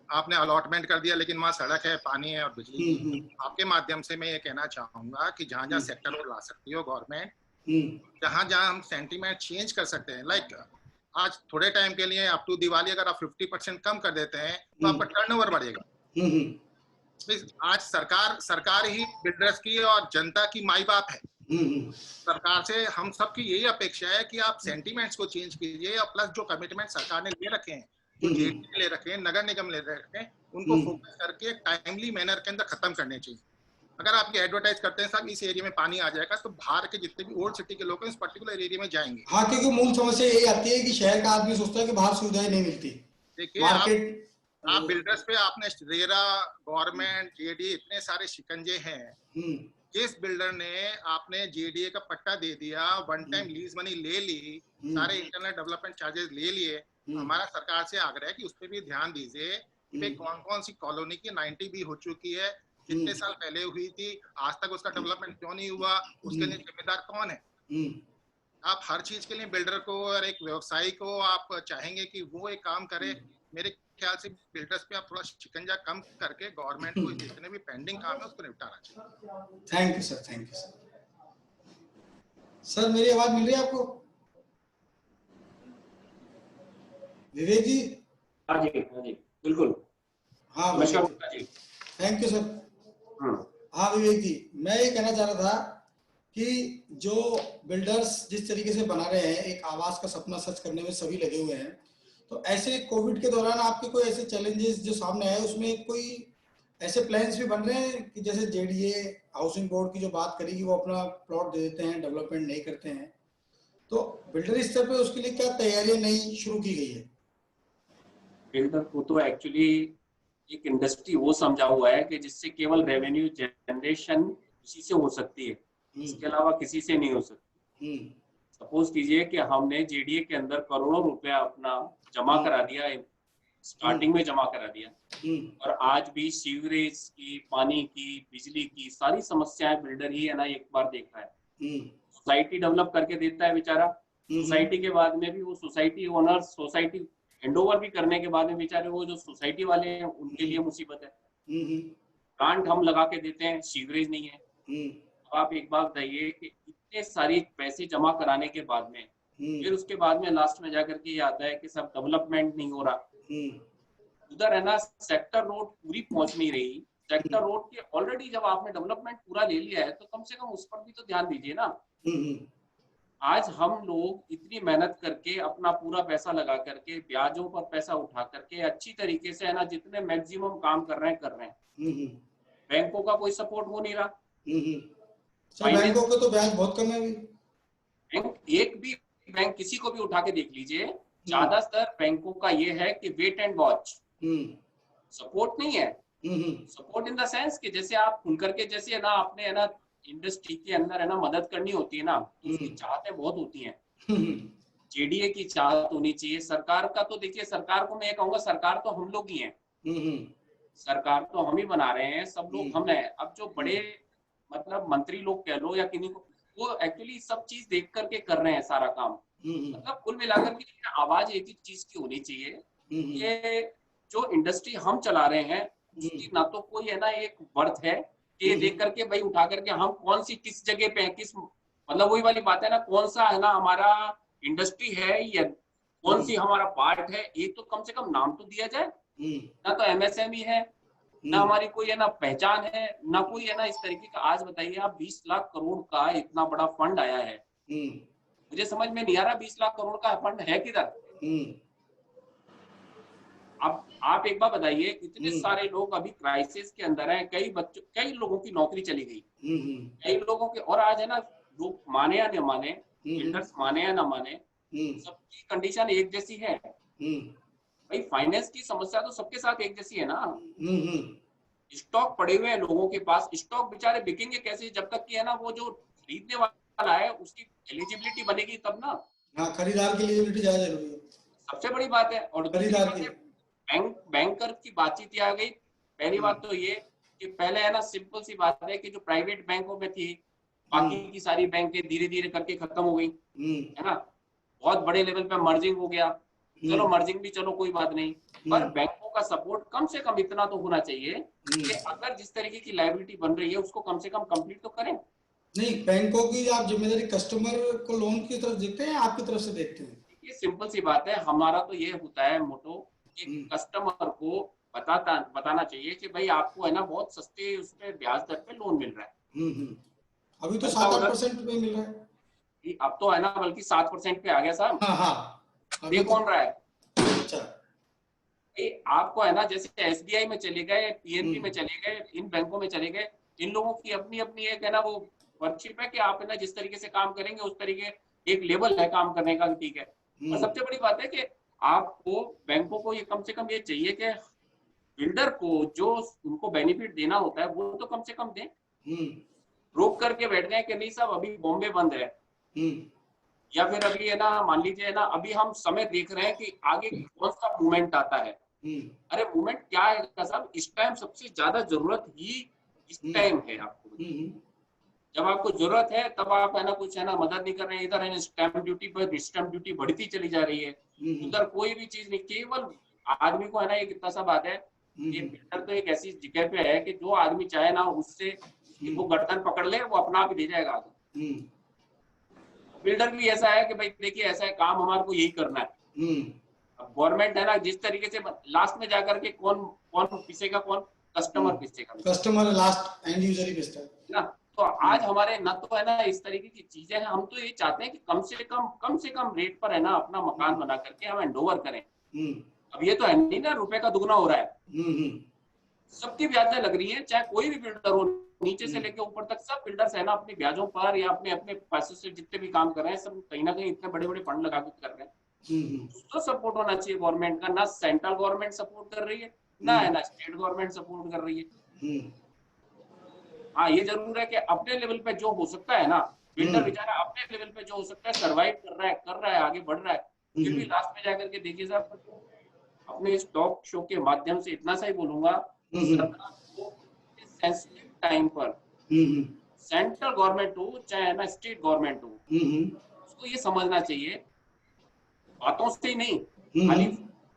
आपने अलॉटमेंट कर दिया लेकिन वहाँ सड़क है, पानी है और बिजली है। आपके माध्यम से मैं ये कहना चाहूंगा कि जहाँ जहाँ सेक्टर और ला सकती हो गवर्नमेंट, जहाँ जहाँ हम सेंटीमेंट चेंज कर सकते हैं, लाइक आज थोड़े टाइम के लिए अप टू दिवाली अगर आप 50% कम कर देते हैं तो आपका टर्नओवर बढ़ेगा। आज सरकार ही बिल्डर्स की और जनता की माई बाप है। सरकार से हम सबकी यही अपेक्षा है कि आप सेंटीमेंट्स को चेंज कीजिए और प्लस जो कमिटमेंट सरकार ने ले रखे हैं, जो जेडी ले रखे हैं, नगर निगम ले रखे हैं, उनको फोकस करके टाइमली मैनर के अंदर खत्म करने चाहिए। अगर आप ये एडवर्टाइज करते हैं साहब इस एरिया में पानी आ जाएगा, तो बाहर के जितने भी ओल्ड सिटी के लोग हैं इस पर्टिकुलर एरिया में जाएंगे। हाँ, क्योंकि मूल समस्या यही आती है कि शहर का आदमी सोचता है कि बाहर सुविधाएं नहीं मिलती। देखिए आप बिल्डर्स पे आपने रेरा, गवर्नमेंट, जेडी इतने सारे शिकंजे हैं। जिस बिल्डर ने आपने जेडीए का पट्टा दे दिया, वन टाइम लीज मनी ले ली, सारे इंटरनेट डेवलपमेंट चार्जेस ले लिए, हमारा सरकार से आग्रह है कि उस पर भी ध्यान दीजिए कि कौन कौन सी कॉलोनी की 90 भी हो चुकी है, कितने साल पहले हुई थी, आज तक उसका डेवलपमेंट क्यों नहीं हुआ, उसके लिए जिम्मेदार कौन है। आप हर चीज के लिए बिल्डर को और एक व्यवसायी को आप चाहेंगे कि वो एक काम करे। मेरे ख्याल से बिल्डर्स पे आप थोड़ा शिकंजा कम करके गवर्नमेंट को जितने भी पेंडिंग काम है उसको निपटाना चाहिए। Thank you sir, thank you sir. Sir मेरी आवाज मिल रही है आपको? विवेक जी? हाँ जी, हाँ जी, बिल्कुल। हाँ जी, थैंक यू सर। हाँ विवेक जी, मैं ये कहना चाह रहा था कि जो बिल्डर्स जिस तरीके से बना रहे हैं, एक आवास का सपना सच करने में सभी लगे हुए हैं, तो ऐसे कोविड के दौरान आपके कोई ऐसे चैलेंजेस जो सामने आए, उसमें कोई ऐसे प्लान्स भी बन रहे हैं कि जैसे जेडीए हाउसिंग बोर्ड की जो बात करी कि वो अपना प्लॉट दे देते हैं, डेवलपमेंट नहीं करते हैं, तो बिल्डर स्तर पे उसके लिए क्या तैयारियां नई शुरू की गई है? बिल्डर को तो एक्चुअली एक इंडस्ट्री वो समझा हुआ है कि जिससे केवल रेवेन्यू जनरेशन उसी से हो सकती है, इसके अलावा किसी से नहीं हो सकती। सपोज कीजिए कि हमने जेडीए के अंदर करोड़ों रुपया अपना जमा करा दिया, स्टार्टिंग में जमा करा दिया, और आज भी सीवरेज की, पानी की, बिजली की सारी समस्याएं बिल्डर ही है ना एक बार देख रहा है। सोसाइटी डेवलप करके देता है बेचारा, सोसाइटी के बाद में भी वो सोसाइटी ओनर, सोसाइटी हैंडओवर भी करने के बाद में बेचारे वो जो सोसाइटी वाले हैं उनके लिए मुसीबत है। प्लांट हम लगा के देते हैं, सीवरेज नहीं है। तो आप एक बात बताइए कि इतने सारे पैसे जमा कराने के बाद में फिर उसके बाद में लास्ट में जाकर के ये आता है कि सब डेवलपमेंट नहीं हो रहा। उधर है ना सेक्टर रोड पूरी पहुंच नहीं रही। सेक्टर रोड के ऑलरेडी जब आपने डेवलपमेंट पूरा ले लिया है तो कम से कम उस पर भी तो ध्यान दीजिए ना। आज हम लोग इतनी मेहनत करके अपना पूरा पैसा लगा करके ब्याजों पर पैसा उठा करके अच्छी तरीके से है ना जितने मैक्सिमम काम कर रहे हैं। बैंकों का कोई सपोर्ट हो नहीं रहा। बैंकों का तो ब्याज बहुत कम है अभी। बैंक एक भी बैंक किसी को भी उठा के देख लीजिए, ज्यादातर बैंकों का ये है कि वेट एंड वॉच, सपोर्ट नहीं है। सपोर्ट इन द सेंस कि जैसे आप खुल करके जैसे है ना आपने है ना इंडस्ट्री के अंदर है ना मदद करनी होती है ना, तो उसकी चाहतें बहुत होती हैं। जेडीए की चाहत होनी चाहिए। सरकार का तो देखिए, सरकार को मैं ये कहूंगा सरकार तो हम लोग ही हैं, सरकार तो हम ही बना रहे हैं, सब लोग हम हैं। अब जो बड़े मतलब मंत्री लोग कह लो या किन्हीं को, वो एक्चुअली सब चीज देख करके कर रहे हैं सारा काम। मतलब कुल मिलाकर के आवाज एक ही चीज की होनी चाहिए, ये जो इंडस्ट्री हम चला रहे हैं उसकी ना तो कोई है ना एक वर्थ है कि देख करके भाई उठा करके हम कौन सी किस जगह पे है, किस मतलब वही वाली बात है ना, कौन सा है ना हमारा इंडस्ट्री है या कौन सी हमारा पार्ट है, एक तो कम से कम नाम तो दिया जाए। ना तो एमएसएमई है, ना हमारी कोई है ना पहचान है, ना कोई है ना इस तरीके का। आज बताइए आप 20 लाख करोड़ का इतना बड़ा फंड आया है, मुझे समझ में नहीं आ रहा 20 लाख करोड़ का फंड है किधर। अब आप एक बार बताइए, इतने सारे लोग अभी क्राइसिस के अंदर हैं, कई लोगों की नौकरी चली गई, कई लोगों के, और आज है ना लोग माने या न माने, बिल्डर्स माने या ना माने, सबकी कंडीशन एक जैसी है। भाई फाइनेंस की समस्या तो सबके साथ एक जैसी है ना। स्टॉक पड़े हुए हैं लोगों के पास, स्टॉक बेचारे बिकेंगे कैसे जब तक कि है ना वो जो खरीदने वाला है उसकी एलिजिबिलिटी बनेगी तब ना। हाँ, खरीदार की एलिजिबिलिटी ज्यादा जरूरी है, सबसे बड़ी बात है। और खरीदार की बैंकर की बातचीत आ गई। पहली बात तो ये कि पहले है ना सिंपल सी बात है कि जो प्राइवेट बैंकों में थी, बाकी की सारी बैंकें धीरे धीरे करके खत्म हो गई, है ना, बहुत बड़े लेवल पे मर्जिंग हो गया। चलो मर्जिंग भी चलो कोई बात नहीं, पर बैंकों का सपोर्ट कम से कम इतना तो होना चाहिए कि अगर जिस तरीके की लायबिलिटी बन रही है उसको कम से कम कंप्लीट तो करें। नहीं, बैंकों की आप जिम्मेदारी कस्टमर को लोन की तरफ देखते हैं या आपकी तरफ से देखते हैं? ये सिंपल सी बात है, हमारा तो ये होता है मोटो कि कस्टमर को बताना चाहिए कि भाई आपको है ना बहुत सस्ते उस पे ब्याज दर पे लोन मिल रहा है। अभी तो 7-8% में मिल रहा है। अब तो है ना बल्कि 7% पे आ गया साहब। हाँ, ये कौन रहा है? अच्छा, आपको है ना जैसे SBI में चले गए, PNB में चले गए, इन बैंकों में चले गए, इन लोगों की अपनी अपनी एक है ना वो वर्कशिप है कि आप है ना जिस तरीके से काम करेंगे उस तरीके एक लेवल है काम करने का, ठीक है। और सबसे बड़ी बात है कि आपको बैंकों को ये कम से कम ये चाहिए कि बिल्डर को जो उनको बेनिफिट देना होता है वो तो कम से कम दें। रोक करके बैठ गए कि नहीं साहब अभी बॉम्बे बंद है, या फिर अभी है ना मान लीजिए ना अभी हम समय देख रहे हैं कि आगे कौन सा मूवमेंट आता है। अरे मूवमेंट क्या है साहब, इस टाइम सबसे ज्यादा जरूरत ही इस टाइम है आपको। जब आपको जरूरत है तब आप है ना कुछ है ना मदद नहीं कर रहे हैं। इधर है स्टैंप ड्यूटी पर स्टैंप ड्यूटी बढ़ती चली जा रही है, उधर कोई भी चीज नहीं। केवल आदमी को है ना एक इतना सा बात है, ये बिल्डर तो एक ऐसी जगह पे है कि जो आदमी चाहे ना उससे वो गर्दन पकड़ ले वो अपना आप ही ले जाएगा आगे। बिल्डर भी ऐसा है कि भाई देखिए ऐसा है काम हमारे को यही करना है। अब गवर्नमेंट है ना जिस तरीके से लास्ट में जाकर के कौन पिसेगा, कौन कस्टमर पिसेगा, कस्टमर लास्ट एंड यूजर ही पिसता है ना। तो आज हमारे ना तो है ना इस तरीके की चीजें हैं, हम तो ये चाहते हैं कि कम से कम रेट पर है ना अपना मकान बना करके हम हैंडओवर करें। अब ये तो है नहीं ना रुपए का दुगना हो रहा है, सबकी ब्याजें लग रही हैं, चाहे कोई भी बिल्डर हो, नीचे से लेके ऊपर तक सब बिल्डर्स है ना अपनी ब्याजों पर या अपने पैसों से जितने भी काम कर रहे हैं सब कहीं ना कहीं इतने बड़े बड़े फंड लगा के कर रहे हैं। तो सपोर्ट होना चाहिए गवर्नमेंट का, ना सेंट्रल गवर्नमेंट सपोर्ट कर रही है ना है ना स्टेट गवर्नमेंट सपोर्ट कर रही है। हाँ ये जरूर है कि अपने लेवल पे जो हो सकता है ना बिल्डर बेचारा अपने लेवल पे जो हो सकता है सर्वाइव कर रहा है आगे बढ़ रहा है। फिर भी लास्ट में जाकर के देखिए साहब अपने इस टॉक शो के माध्यम से इतना सा ही बोलूंगा, सरकार को सेंसिटिव टाइम पर सेंट्रल गवर्नमेंट हो चाहे ना स्टेट गवर्नमेंट हो उसको ये समझना चाहिए, बातों से ही नहीं खाली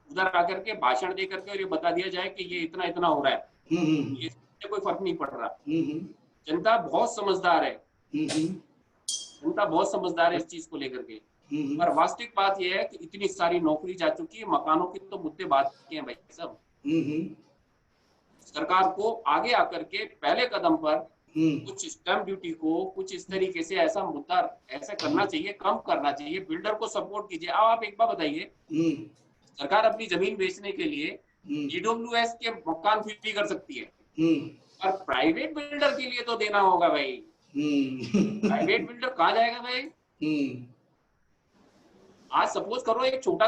उधर आकर के भाषण दे करके और ये बता दिया जाए कि ये इतना इतना हो रहा है, ये कोई फर्क नहीं पड़ रहा। जनता बहुत समझदार है, जनता बहुत समझदार है इस चीज को लेकर के। पर वास्तविक बात यह है कि इतनी सारी नौकरी जा चुकी है, मकानों के तो मुद्दे बात के हैं भाई सब। सरकार को आगे आकर के पहले कदम पर कुछ स्टैंप ड्यूटी को कुछ इस तरीके से ऐसा मुद्दा ऐसा करना चाहिए, कम करना चाहिए, बिल्डर को सपोर्ट कीजिए। अब आप एक बार बताइए, सरकार अपनी जमीन बेचने के लिए EWS के मकान फ्री कर सकती है, और प्राइवेट बिल्डर के लिए तो देना होगा भाई। प्राइवेट बिल्डर कहाँ जाएगा भाई? आज सपोज करो एक छोटा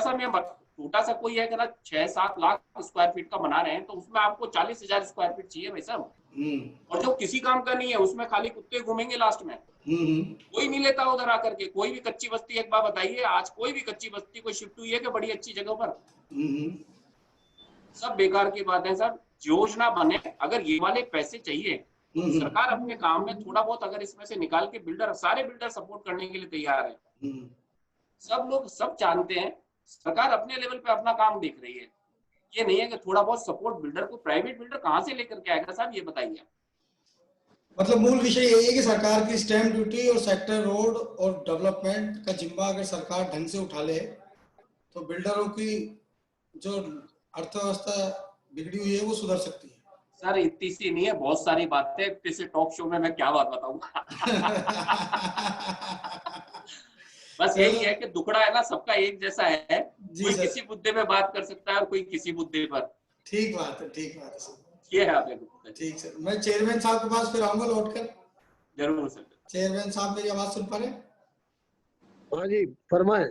सा कोई है कि ना 6-7 लाख स्क्वायर फीट का बना रहे हैं तो उसमें आपको 40,000 स्क्वायर फीट चाहिए भाई साहब, और जो किसी काम का नहीं है उसमें खाली कुत्ते घूमेंगे लास्ट में, कोई नहीं लेता उधर आकर के। कोई भी कच्ची बस्ती एक बार बताइए, आज कोई भी कच्ची बस्ती कोई शिफ्ट हुई है कि बड़ी अच्छी जगह पर? सब बेकार की बात है साहब। योजना बने, अगर ये वाले पैसे चाहिए तो सरकार अपने काम में थोड़ा बहुत अगर इसमें से निकाल के बिल्डर, सारे बिल्डर सपोर्ट करने के लिए तैयार है। सब लोग सब जानते हैं सरकार अपने लेवल पे अपना काम देख रही है, ये नहीं है कि थोड़ा बहुत सपोर्ट बिल्डर को प्राइवेट बिल्डर कहाँ से लेकर के आएगा साहब, ये बताइए। मतलब मूल विषय यही है कि सरकार की स्टैंप ड्यूटी और सेक्टर रोड और डेवलपमेंट का जिम्मा अगर सरकार ढंग से उठा ले तो बिल्डरों की जो अर्थव्यवस्था बिगड़ी हुई है वो सुधर सकती है। सर इतनी सी नहीं है, बहुत सारी बातें, इस टॉक शो में मैं क्या बात बताऊंगा। बस यही है कि दुखड़ा है ना सबका एक जैसा है, कोई किसी मुद्दे पे बात कर सकता है और कोई किसी मुद्दे पर। ठीक बात है, ठीक बात है सर, ये है आपने। ठीक सर, मैं चेयरमैन साहब के पास फिर आऊंगा लौट कर। जरूर सर। चेयरमैन साहब मेरी आवाज सुन पा रहे? हाँ जी फरमाएं।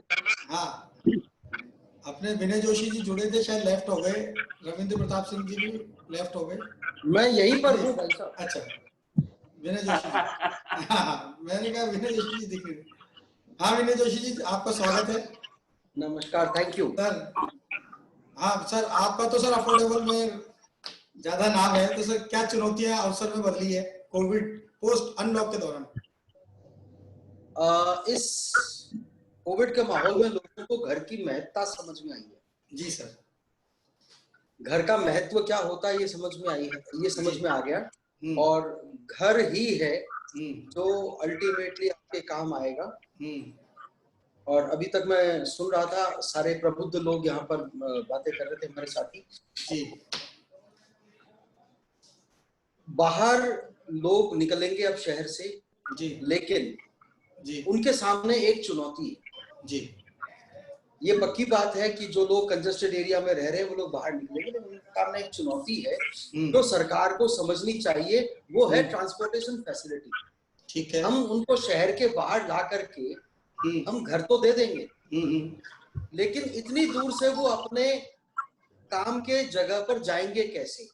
हाँ, अपने विनय जोशी जी जुड़े थे, शायद लेफ्ट हो गए, रविंद्र प्रताप सिंह जी भी लेफ्ट हो गए। मैं यहीं पर हूँ भाई साहब। अच्छा, विनय जोशी जी। हाँ, मैंने कहा विनय जोशी जी दिख रहे। हाँ विनय जोशी जी, आपका स्वागत है। नमस्कार, थैंक यू सर। हाँ सर, आपका तो सर अफोर्डेबल में ज्यादा नाम है, तो सर क्या चुनौतियां अवसर में बदली है कोविड पोस्ट अनलॉक के दौरान? इस कोविड के माहौल में लोगों को घर की महत्ता समझ में आई है। जी सर। घर का महत्व क्या होता है ये समझ में आई है, ये समझ में आ गया। और घर ही है जो अल्टीमेटली आपके काम आएगा। और अभी तक मैं सुन रहा था, सारे प्रबुद्ध लोग यहाँ पर बातें कर रहे थे हमारे साथी जी। बाहर लोग निकलेंगे अब शहर से जी, लेकिन जी उनके सामने एक चुनौती है जी। ये पक्की बात है कि जो लोग कंजेस्टेड एरिया में रह रहे हैं वो लोग बाहर निकलेंगे, लेकिन उनके सामने एक चुनौती है जो सरकार को समझनी चाहिए, वो है ट्रांसपोर्टेशन फैसिलिटी। ठीक है, हम उनको शहर के बाहर ला करके हम घर तो दे देंगे, लेकिन इतनी दूर से वो अपने काम के जगह पर जाएंगे कैसे?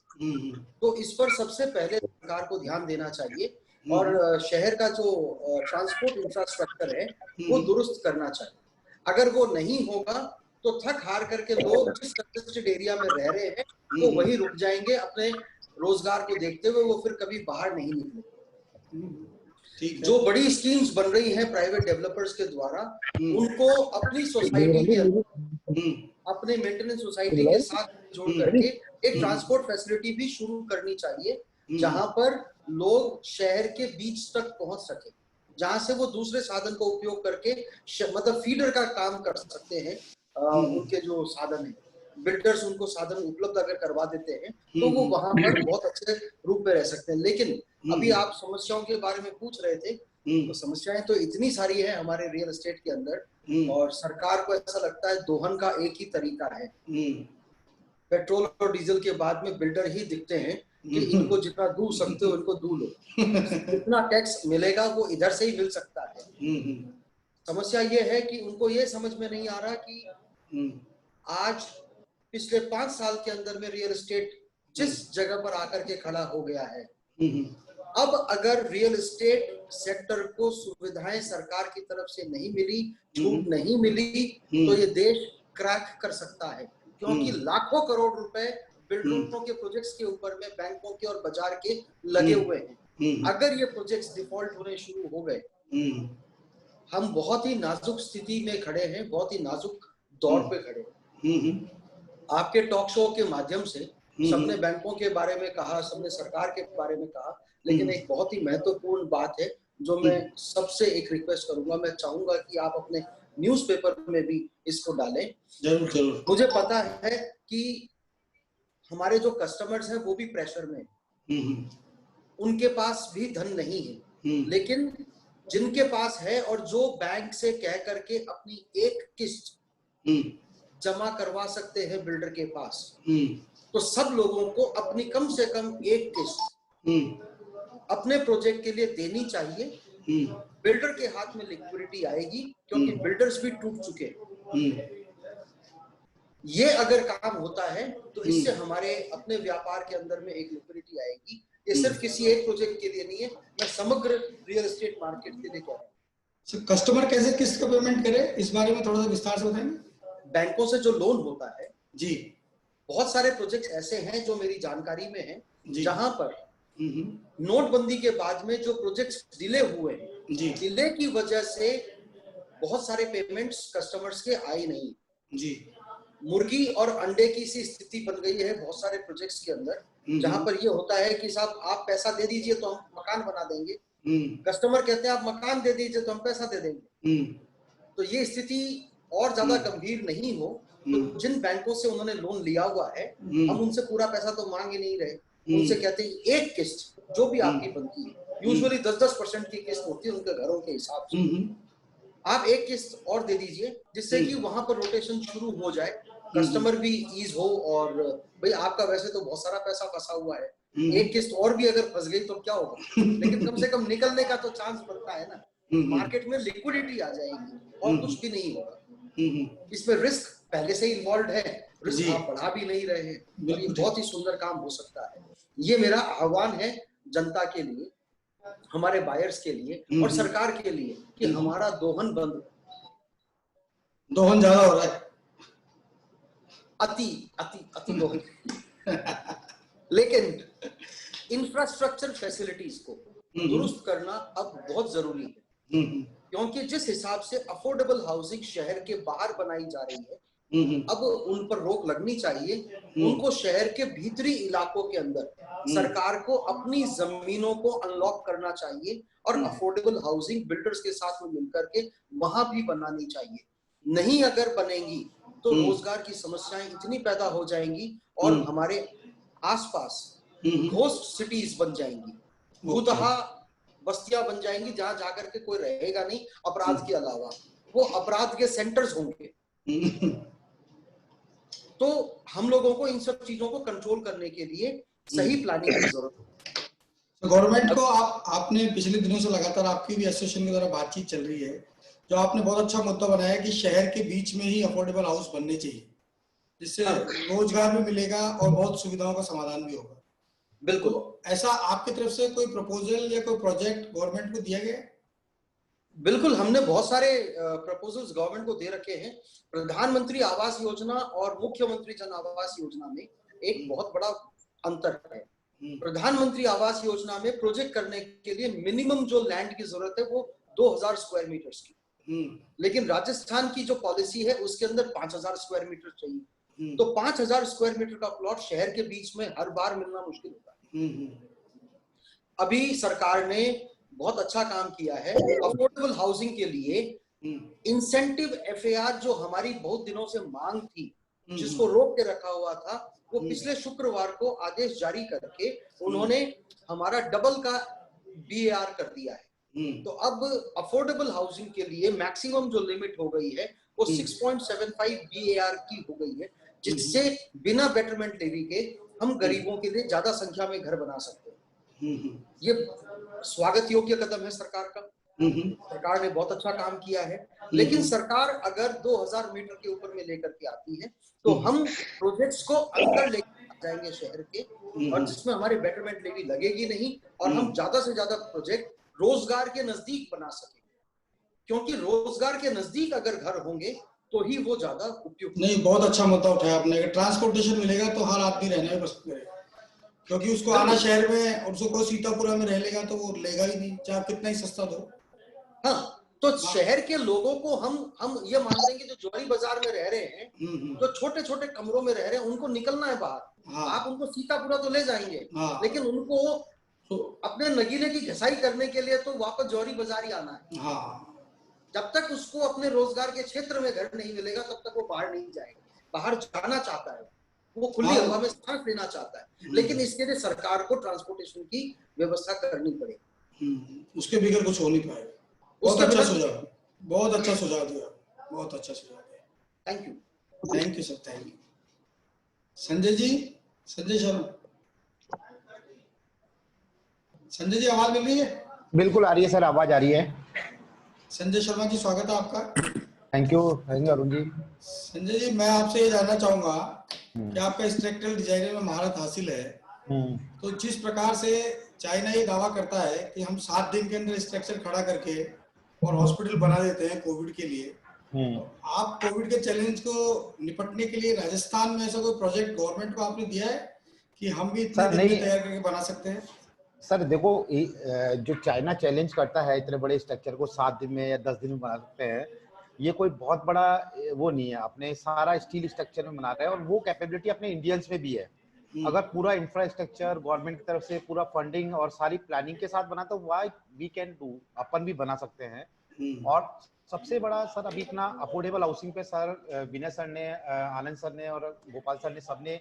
तो इस पर सबसे पहले सरकार को ध्यान देना चाहिए और शहर का जो ट्रांसपोर्ट इंफ्रास्ट्रक्चर है वो दुरुस्त करना चाहिए। अगर वो नहीं होगा तो थक हार करके लोग जिस कंजेस्टेड एरिया में रह रहे हैं वो वहीं रुक जाएंगे, अपने रोजगार को देखते हुए वो फिर कभी बाहर नहीं निकलेंगे। जो बड़ी स्कीम्स बन रही हैं प्राइवेट डेवलपर्स के द्वारा, उनको अपनी सोसाइटी के अपने मेंटेनेंस सोसाइटी के साथ जोड़ करके एक ट्रांसपोर्ट फैसिलिटी भी शुरू करनी चाहिए, जहां पर लोग शहर के बीच तक पहुंच सके, जहां से वो दूसरे साधन का उपयोग करके मतलब फीडर का काम कर सकते हैं। उनके जो साधन है, बिल्डर्स उनको साधन उपलब्ध अगर करवा देते हैं तो वो वहां पर बहुत अच्छे रूप में रह सकते हैं। लेकिन अभी आप समस्याओं के बारे में पूछ रहे थे, तो समस्याएं तो इतनी सारी है हमारे रियल एस्टेट के अंदर, और सरकार को ऐसा लगता है दोहन का एक ही तरीका है। पेट्रोल और डीजल के बाद में बिल्डर ही दिखते हैं कि इनको जितना दू सकते हो इनको दू लो, जितना टैक्स मिलेगा वो इधर से ही मिल सकता है। समस्या ये है कि उनको ये समझ में नहीं आ रहा कि आज पिछले 5 साल के अंदर में रियल एस्टेट जिस जगह पर आकर के खड़ा हो गया है, अब अगर रियल एस्टेट सेक्टर को सुविधाएं सरकार की तरफ से नहीं मिली, छूट नहीं मिली, तो ये देश क्रैक कर सकता है, क्योंकि लाखों करोड़ रुपए बिल्डरों के प्रोजेक्ट्स के ऊपर में बैंकों के और बाजार के लगे हुए हैं। अगर ये प्रोजेक्ट्स डिफॉल्ट होने शुरू हो गए, हम बहुत ही नाजुक स्थिति में खड़े हैं, बहुत ही नाजुक दौर पे खड़े हैं। आपके टॉक शो के माध्यम से सबने बैंकों के बारे में कहा, सबने सरकार के बारे में कहा, लेकिन एक बहुत ही महत्वपूर्ण बात है जो मैं सबसे एक रिक्वेस्ट करूंगा, मैं चाहूंगा कि आप अपने न्यूज़पेपर में भी इसको डालें। जरूर जरूर। मुझे पता है कि हमारे जो कस्टमर्स हैं वो भी प्रेशर में, उनके पास भी धन नहीं है, लेकिन जिनके पास है और जो बैंक से कह करके अपनी एक किस्त जमा करवा सकते हैं बिल्डर के पास, तो सब लोगों को अपनी कम से कम एक किस्त अपने प्रोजेक्ट के लिए देनी चाहिए। बिल्डर के हाथ में लिक्विडिटी आएगी, क्योंकि बिल्डर्स भी टूट चुके हैं। ये अगर काम होता है तो इससे हमारे अपने व्यापार के अंदर में एक लिक्विडिटी आएगी। ये सिर्फ किसी एक प्रोजेक्ट के लिए नहीं है, मैं समग्र रियल एस्टेट मार्केट के लिए कह रहा हूँ। कस्टमर कैसे किस्त का पेमेंट करे, इस बारे में थोड़ा सा विस्तार से बताएंगे? बैंकों से जो लोन होता है जी, बहुत सारे प्रोजेक्ट्स ऐसे हैं जो मेरी जानकारी में है, जहां पर नोटबंदी के बाद में जो प्रोजेक्ट्स डिले हुए हैं, डिले की वजह से बहुत सारे पेमेंट्स कस्टमर्स के आए नहीं जी। मुर्गी और अंडे की सी स्थिति बन गई है बहुत सारे प्रोजेक्ट्स के अंदर, जहां पर ये होता है कि साहब आप पैसा दे दीजिए तो हम मकान बना देंगे, कस्टमर कहते हैं आप मकान दे दीजिए तो हम पैसा दे देंगे। तो ये स्थिति और ज्यादा गंभीर नहीं हो तो जिन बैंकों से उन्होंने लोन लिया हुआ है, हम उनसे पूरा पैसा तो मांग ही नहीं रहे, उनसे कहते हैं एक किस्त जो भी आपकी बनती है, यूजुअली 10% की किस्त होती है उनके घरों के हिसाब से, आप एक किस्त और दे दीजिए, जिससे कि वहां पर रोटेशन शुरू हो जाए, कस्टमर भी ईज हो, और भाई आपका वैसे तो बहुत सारा पैसा फंसा हुआ है, एक किस्त और भी अगर फंस गई तो क्या होगा, लेकिन कम से कम निकलने का तो चांस बनता है ना, मार्केट में लिक्विडिटी आ जाएगी और कुछ भी नहीं होगा। इसमें रिस्क पहले से ही इन्वॉल्व है, रिस्क आप बढ़ा भी नहीं रहे हैं, ये बहुत ही सुंदर काम हो सकता है। ये मेरा आह्वान है जनता के लिए, हमारे बायर्स के लिए और सरकार के लिए कि हमारा दोहन बंद, दोहन ज्यादा हो रहा है, अति अति अति दोहन लेकिन इंफ्रास्ट्रक्चर फैसिलिटीज को दुरुस्त करना अब बहुत जरूरी है। क्योंकि जिस हिसाब से अफोर्डेबल हाउसिंग शहर के बाहर बनाई जा रही है, अब उन पर रोक लगनी चाहिए। उनको शहर के भीतरी इलाकों के अंदर सरकार को अपनी जमीनों को अनलॉक करना चाहिए और अफोर्डेबल हाउसिंग बिल्डर्स के साथ में मिलकर के वहां भी बनानी चाहिए। नहीं अगर बनेंगी तो रोजगार की समस्याएं इतनी पैदा हो जाएंगी और हमारे आसपास घोस्ट सिटीज बन जाएंगी, भूतहा बस्तियां बन जाएंगी जहां जाकर के कोई रहेगा नहीं अपराध के अलावा, वो अपराध के सेंटर्स होंगे। तो हम लोगों को इन सब चीजों को कंट्रोल करने के लिए सही प्लानिंग की जरूरत है। गवर्नमेंट को आपने पिछले दिनों से लगातार आपकी भी एसोसिएशन के द्वारा बातचीत चल रही है, जो आपने बहुत अच्छा मुद्दा बनाया कि शहर के बीच में ही अफोर्डेबल हाउस बनने चाहिए, जिससे रोजगार भी मिलेगा और बहुत सुविधाओं का समाधान भी होगा। बिल्कुल। तो ऐसा आपकी तरफ से कोई प्रपोजल या कोई प्रोजेक्ट गवर्नमेंट को दिया गया? बिल्कुल, हमने बहुत सारे प्रपोजल्स गवर्नमेंट को दे रखे हैं। प्रधानमंत्री आवास योजना और मुख्यमंत्री जन आवास योजना में एक बहुत बड़ा अंतर है। प्रधानमंत्री आवास योजना में प्रोजेक्ट करने के लिए मिनिमम जो लैंड की जरूरत है वो 2000 स्क्वायर मीटर्स की, लेकिन राजस्थान की जो पॉलिसी है उसके अंदर 5000 स्क्वायर मीटर चाहिए। तो 5000 स्क्वायर मीटर का प्लॉट शहर के बीच में हर बार मिलना मुश्किल होता है। अभी सरकार ने बहुत अच्छा काम किया है अफोर्डेबल हाउसिंग के लिए। इंसेंटिव एफएआर जो हमारी बहुत दिनों से मांग थी, जिसको रोक के रखा हुआ था, वो पिछले शुक्रवार को आदेश जारी करके उन्होंने हमारा डबल का बीएआर कर दिया है। तो अब अफोर्डेबल हाउसिंग के लिए मैक्सिमम जो लिमिट हो गई है वो 6.75 बीएआर की हो गई है, जिससे बिना बेटरमेंट लेवी के हम गरीबों के लिए ज्यादा संख्या में घर बना सकते हैं। ये स्वागत योग्य कदम है सरकार का। सरकार ने बहुत अच्छा काम किया है, लेकिन सरकार अगर 2000 मीटर के ऊपर में लेकर के आती है तो हम प्रोजेक्ट्स को अंदर लेकर जाएंगे शहर के, और जिसमें हमारे बेटरमेंट लेवी लगेगी नहीं, और हम ज्यादा से ज्यादा प्रोजेक्ट रोजगार के नजदीक बना सकेंगे, क्योंकि रोजगार के नजदीक अगर घर होंगे तो ही वो ज्यादा उपयुक्त। नहीं, बहुत अच्छा मुद्दा उठाया आपने। अगर ट्रांसपोर्टेशन मिलेगा तो हर आदमी रहना ही पसंद करेगा, क्योंकि उसको आना शहर में, और उसको कोई सीतापुरा में रह लेगा तो वो लेगा ही नहीं, चाहे कितना ही सस्ता दो। हाँ, तो शहर के लोगों को हम ये मान लेंगे जो जोरी बाजार में रह रहे हैं, जो छोटे छोटे कमरों में रह रहे हैं, उनको निकलना है बाहर। आप उनको सीतापुरा तो ले जाएंगे, लेकिन उनको अपने नगीने की घसाई करने के लिए तो वापस जोरी बाजार ही आना है। जब तक उसको अपने रोजगार के क्षेत्र में घर नहीं मिलेगा तब तक वो बाहर नहीं जाएगा। बाहर जाना चाहता है, वो खुली हवा में सांस लेना चाहता है, लेकिन इसके लिए सरकार को ट्रांसपोर्टेशन की व्यवस्था करनी पड़ेगी। उसके बगैर कुछ हो नहीं पाएगा। बहुत अच्छा सुझाव, बहुत अच्छा सुझाव दिया, बहुत अच्छा सुझाव दिया। Thank you, thank you sir, thank you. Sanjay ji, Sanjay Sharma, Sanjay ji आवाज मिल रही है? बिल्कुल आ रही है सर, आवाज आ रही है। संजय शर्मा जी, स्वागत है आपका। Thank you Arun ji. संजय जी, मैं आपसे ये जानना चाहूंगा कि आपका स्ट्रक्चरल डिजाइनर में महारत हासिल है, तो जिस प्रकार से चाइना ये दावा करता है कि हम 7 दिन के अंदर स्ट्रक्चर खड़ा करके और हॉस्पिटल बना देते हैं कोविड के लिए, आप कोविड के चैलेंज को निपटने के लिए राजस्थान में ऐसा कोई प्रोजेक्ट गवर्नमेंट को आपने दिया है कि हम भी इतने दिन में तैयार करके बना सकते हैं? सर देखो, जो चाइना चैलेंज करता है इतने बड़े स्ट्रक्चर को 7 दिन में या 10 दिन में बना सकते हैं, ये कोई बहुत बड़ा वो नहीं है। अपने सारा स्टील स्ट्रक्चर में बना रहे हैं, और वो कैपेबिलिटी अपने इंडियंस में भी है। अगर पूरा इंफ्रास्ट्रक्चर गवर्नमेंट की तरफ से पूरा फंडिंग और सारी प्लानिंग के साथ बना तो व्हाई वी कैन डू, अपन भी बना सकते हैं। और सबसे बड़ा सर, अभी इतना अफोर्डेबल हाउसिंग पे सर विनय सर ने, आनंद सर ने और गोपाल सर ने सबने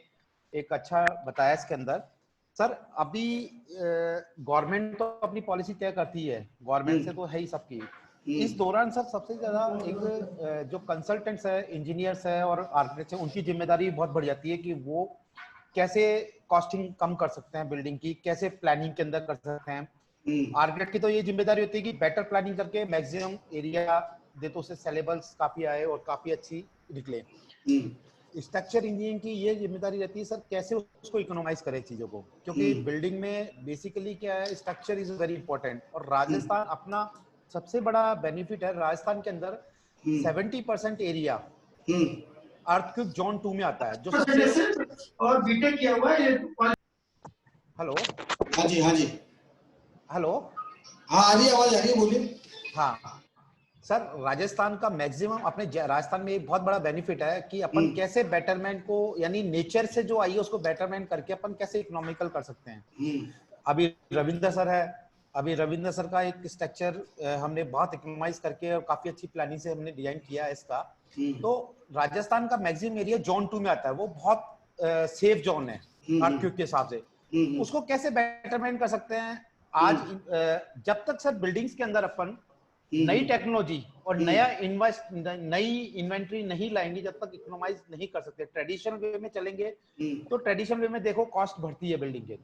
एक अच्छा बताया इसके अंदर। सर अभी गवर्नमेंट तो अपनी पॉलिसी तय करती है, गवर्नमेंट से तो है ही सबकी। इस दौरान सर सबसे ज्यादा एक जो कंसल्टेंट्स है, इंजीनियर्स है और आर्किटेक्ट्स है, उनकी जिम्मेदारी बहुत बढ़ जाती है कि वो कैसे कॉस्टिंग कम कर सकते हैं बिल्डिंग की, कैसे प्लानिंग के अंदर कर सकते हैं। आर्किटेक्ट की तो ये जिम्मेदारी होती है कि बेटर प्लानिंग करके मैक्सिमम एरिया दे तो उससे सेलेबल्स काफी आए और काफी अच्छी निकले। स्ट्रक्चर इंजीनियरिंग की ये जिम्मेदारी रहती है सर कैसे उसको इकोनोमाइज करे चीजों को, क्योंकि बिल्डिंग में बेसिकली क्या है, स्ट्रक्चर इज वेरी इंपॉर्टेंट। और राजस्थान अपना सबसे बड़ा बेनिफिट है, राजस्थान के अंदर 70% एरिया अर्थक्वेक जोन 2 में आता है, जो सबसे और बीटेक किया हुआ है। हेलो, हाँ जी, हाँ जी, हेलो, हाँ आ रही आवाज आ रही है, बोलिए। हाँ, सर राजस्थान का मैक्सिमम अपने राजस्थान में एक बहुत बड़ा बेनिफिट है कि अपन कैसे बेटरमेंट को, यानी नेचर से जो आई है उसको बेटरमेंट करके अपन कैसे इकोनॉमिकल कर सकते हैं। अभी रविंद्र सर है, अभी रविंद्र सर का एक स्ट्रक्चर हमने बहुत इकोनॉमाइज करके और काफी अच्छी प्लानिंग से हमने डिजाइन किया है इसका। तो राजस्थान का मैक्सिमम एरिया जोन 2 में आता है, वो बहुत सेफ जोन है अर्थक्वेक के हिसाब से। उसको कैसे बेटरमेंट कर सकते हैं आज, जब तक सर बिल्डिंग्स के अंदर अपन नई टेक्नोलॉजी और नई इन्वेंट्री नहीं लाएंगे, जब तक इकोनॉमाइज नहीं कर सकते। ट्रेडिशनल वे में चलेंगे तो ट्रेडिशनल वे में देखो कॉस्ट बढ़ती है बिल्डिंग के,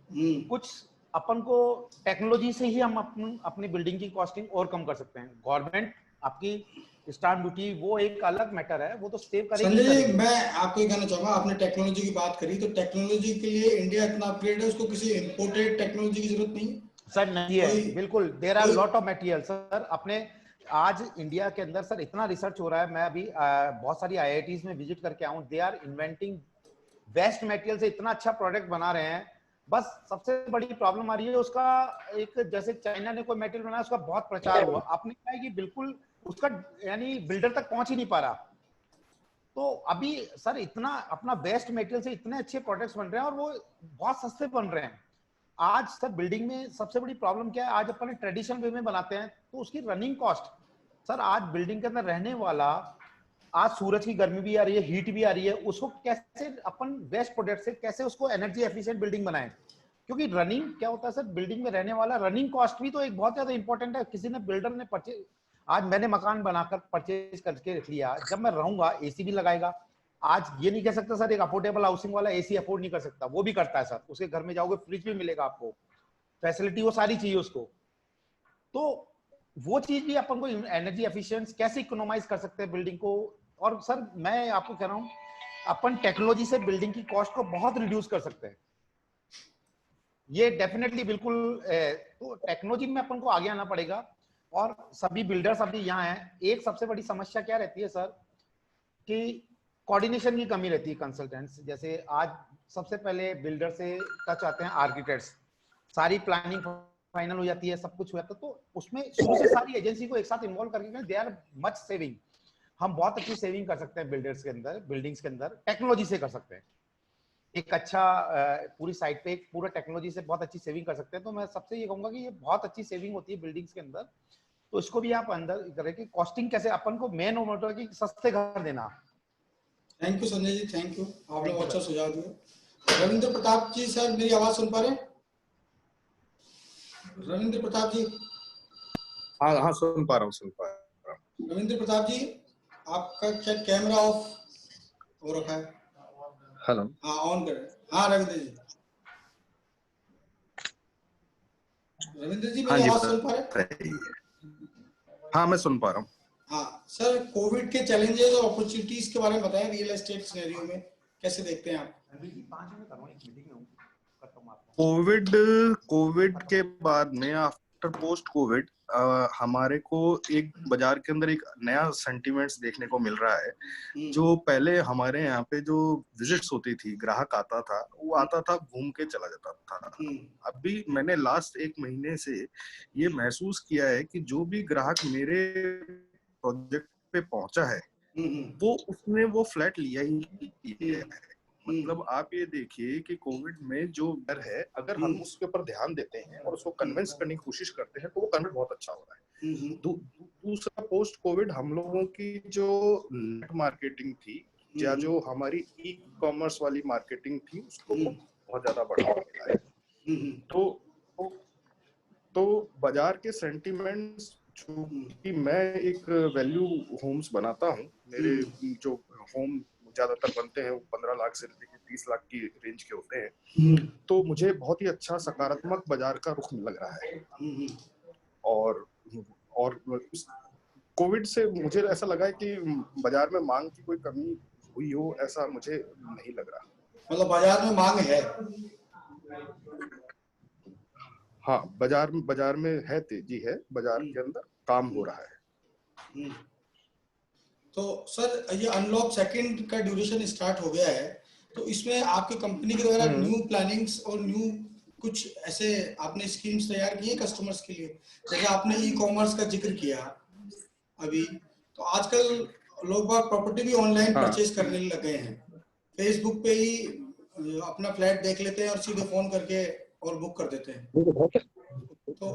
कुछ अपन को टेक्नोलॉजी से ही हम अपनी बिल्डिंग की कॉस्टिंग और कम कर सकते हैं। गवर्नमेंट आपकी स्टाम्प ड्यूटी वो एक अलग मैटर है, वो तो सेव करेगी। संजय जी, मैं आपको ये कहना चाहूंगा, आपने टेक्नोलॉजी की बात करी, तो टेक्नोलॉजी के लिए इंडिया इतना अपग्रेड है, उसको किसी इंपोर्टेड टेक्नोलॉजी की जरूरत नहीं है सर। नहीं है, बिल्कुल। There are lot of material sir. अपने आज इंडिया के अंदर सर इतना रिसर्च हो रहा है, मैं अभी बहुत सारी आईआईटीज में विजिट करके आऊं, they are inventing waste material से इतना अच्छा प्रोडक्ट बना रहे हैं। बस सबसे बड़ी प्रॉब्लम आ रही है उसका, एक जैसे चाइना ने कोई मटेरियल बनाया उसका बहुत प्रचार हुआ, आपने कहा कि बिल्कुल उसका यानी बिल्डर तक पहुंच ही नहीं पा रहा। तो अभी सर इतना अपना वेस्ट मटेरियल से इतने अच्छे प्रोडक्ट्स बन रहे हैं और वो बहुत सस्ते बन रहे हैं। आज सर बिल्डिंग में सबसे बड़ी प्रॉब्लम क्या है, आज अपन ट्रेडिशनल वे में बनाते हैं तो उसकी रनिंग कॉस्ट सर, आज बिल्डिंग के अंदर रहने वाला, आज सूरज की गर्मी भी आ रही है, हीट भी आ रही है, उसको कैसे अपन वेस्ट प्रोडक्ट से कैसे उसको एनर्जी एफिशिएंट बिल्डिंग बनाएं। क्योंकि रनिंग क्या होता है सर, बिल्डिंग में रहने वाला रनिंग कॉस्ट भी तो एक बहुत ज्यादा इंपॉर्टेंट है। किसी ने बिल्डर ने परचेज, आज मैंने मकान बनाकर परचेज करके रख लिया, जब मैं रहूंगा एसी भी लगाएगा। आज ये नहीं कह सकता सर एक अफोर्डेबल हाउसिंग वाला एसी अफोर्ड नहीं कर सकता, वो भी करता है सर। उसके घर में जाओगे फ्रिज भी मिलेगा आपको, फैसिलिटी वो सारी चाहिए उसको। तो वो चीज भी अपन को एनर्जी एफिशिएंट कैसे इकोनॉमाइज कर सकते हैं बिल्डिंग को। और सर मैं आपको कह रहा हूं अपन टेक्नोलॉजी से बिल्डिंग की कॉस्ट को बहुत रिड्यूस कर सकते हैं, ये डेफिनेटली बिल्कुल। तो टेक्नोलॉजी में अपन को आगे आना पड़ेगा और सभी बिल्डर्स अभी यहाँ हैं। एक सबसे बड़ी समस्या क्या रहती है सर कि कोऑर्डिनेशन की कमी रहती है कंसल्टेंट्स। जैसे आज सबसे पहले बिल्डर से टच आते हैं आर्किटेक्ट्स, सारी प्लानिंग फाइनल हो जाती है, सब कुछ हुआ तो उसमें शुरू से सारी एजेंसी को एक साथ इन्वॉल्व करके दे आर मच सेविंग। हम बहुत अच्छी सेविंग कर सकते हैं बिल्डर्स के अंदर, बिल्डिंग्स के अंदर टेक्नोलॉजी से कर सकते हैं। एक अच्छा पूरी साइट पे एक पूरा टेक्नोलॉजी से बहुत अच्छी सेविंग कर सकते हैं। तो मैं सबसे ये कहूंगा कि ये बहुत अच्छी सेविंग होती है बिल्डिंग्स के अंदर, तो इसको भी आप अंदर करें कि कॉस्टिंग कैसे अपन को मेन मोटर की सस्ते घर देना। Thank you Sanjay ji, thank you, आपने बहुत अच्छा सुझाव दिया। रविंद्र प्रताप जी सर, मेरी आवाज सुन पा रहे हैं? रविंद्र प्रताप जी? हाँ सुन पा रहा हूँ। रविंद्र प्रताप जी, आपका क्या कैमरा ऑफ हो रखा है? हेलो, हाँ ऑन करें। हाँ रविंद्र जी, मेरी आवाज सुन पा रहे हैं? हाँ मैं सुन पा रहा हूँ। हाँ सर, कोविड के चैलेंजेस और अपॉर्चुनिटीज के बारे में बताएं, रियल एस्टेट सिनेरियो में कैसे देखते हैं आप? कोविड के बाद में आफ्टर पोस्ट कोविड हमारे को एक बाजार के अंदर एक नया सेंटिमेंट्स देखने को मिल रहा है। जो पहले हमारे यहाँ पे जो विजिट्स होती थी, ग्राहक आता था, वो आता था घूम के चला जाता था। अभी मैंने लास्ट 1 महीने से ये महसूस किया है कि जो भी ग्राहक मेरे प्रोजेक्ट पे पहुंचा है वो उसने वो फ्लैट लिया ही है। मतलब आप ये देखिए कि कोविड में जो डर है, अगर हम उसके ऊपर ध्यान देते हैं और उसको कन्विंस करने की कोशिश करते हैं तो वो कन्वर्ट बहुत अच्छा हो रहा है। दूसरा, पोस्ट कोविड हम लोगों की जो नेट मार्केटिंग थी या जो हमारी ई कॉमर्स वाली मार्केटिंग थी उसको बहुत ज्यादा बढ़ावा मिला है। तो बाजार के सेंटिमेंट्स, जो कि मैं एक वैल्यू होम्स बनाता हूँ, मेरे जो होम ज्यादातर बनते हैं वो 15 लाख से लेकर 30 लाख की रेंज के होते हैं, तो मुझे बहुत ही अच्छा सकारात्मक बाजार का रुख लग रहा है। और कोविड से मुझे ऐसा लगा है कि बाजार में मांग की कोई कमी हुई हो, ऐसा मुझे नहीं लग रहा। मतलब बाजार में मांग है? हाँ, बाजार में है, तेजी है, बाजार के अंदर काम हो रहा है। तो सर ये अनलॉक सेकंड का ड्यूरेशन स्टार्ट हो गया है, तो इसमें आपकी कंपनी के द्वारा न्यू प्लानिंग्स और न्यू कुछ ऐसे आपने स्कीम्स तैयार की है कस्टमर्स के लिए? जैसे आपने ई कॉमर्स का जिक्र किया, अभी तो आजकल लोग बाग प्रॉपर्टी भी ऑनलाइन हाँ। परचेज करने लग गए हैं। फेसबुक पे ही अपना फ्लैट देख लेते हैं और सीधे फोन करके और बुक कर देते हैं। तो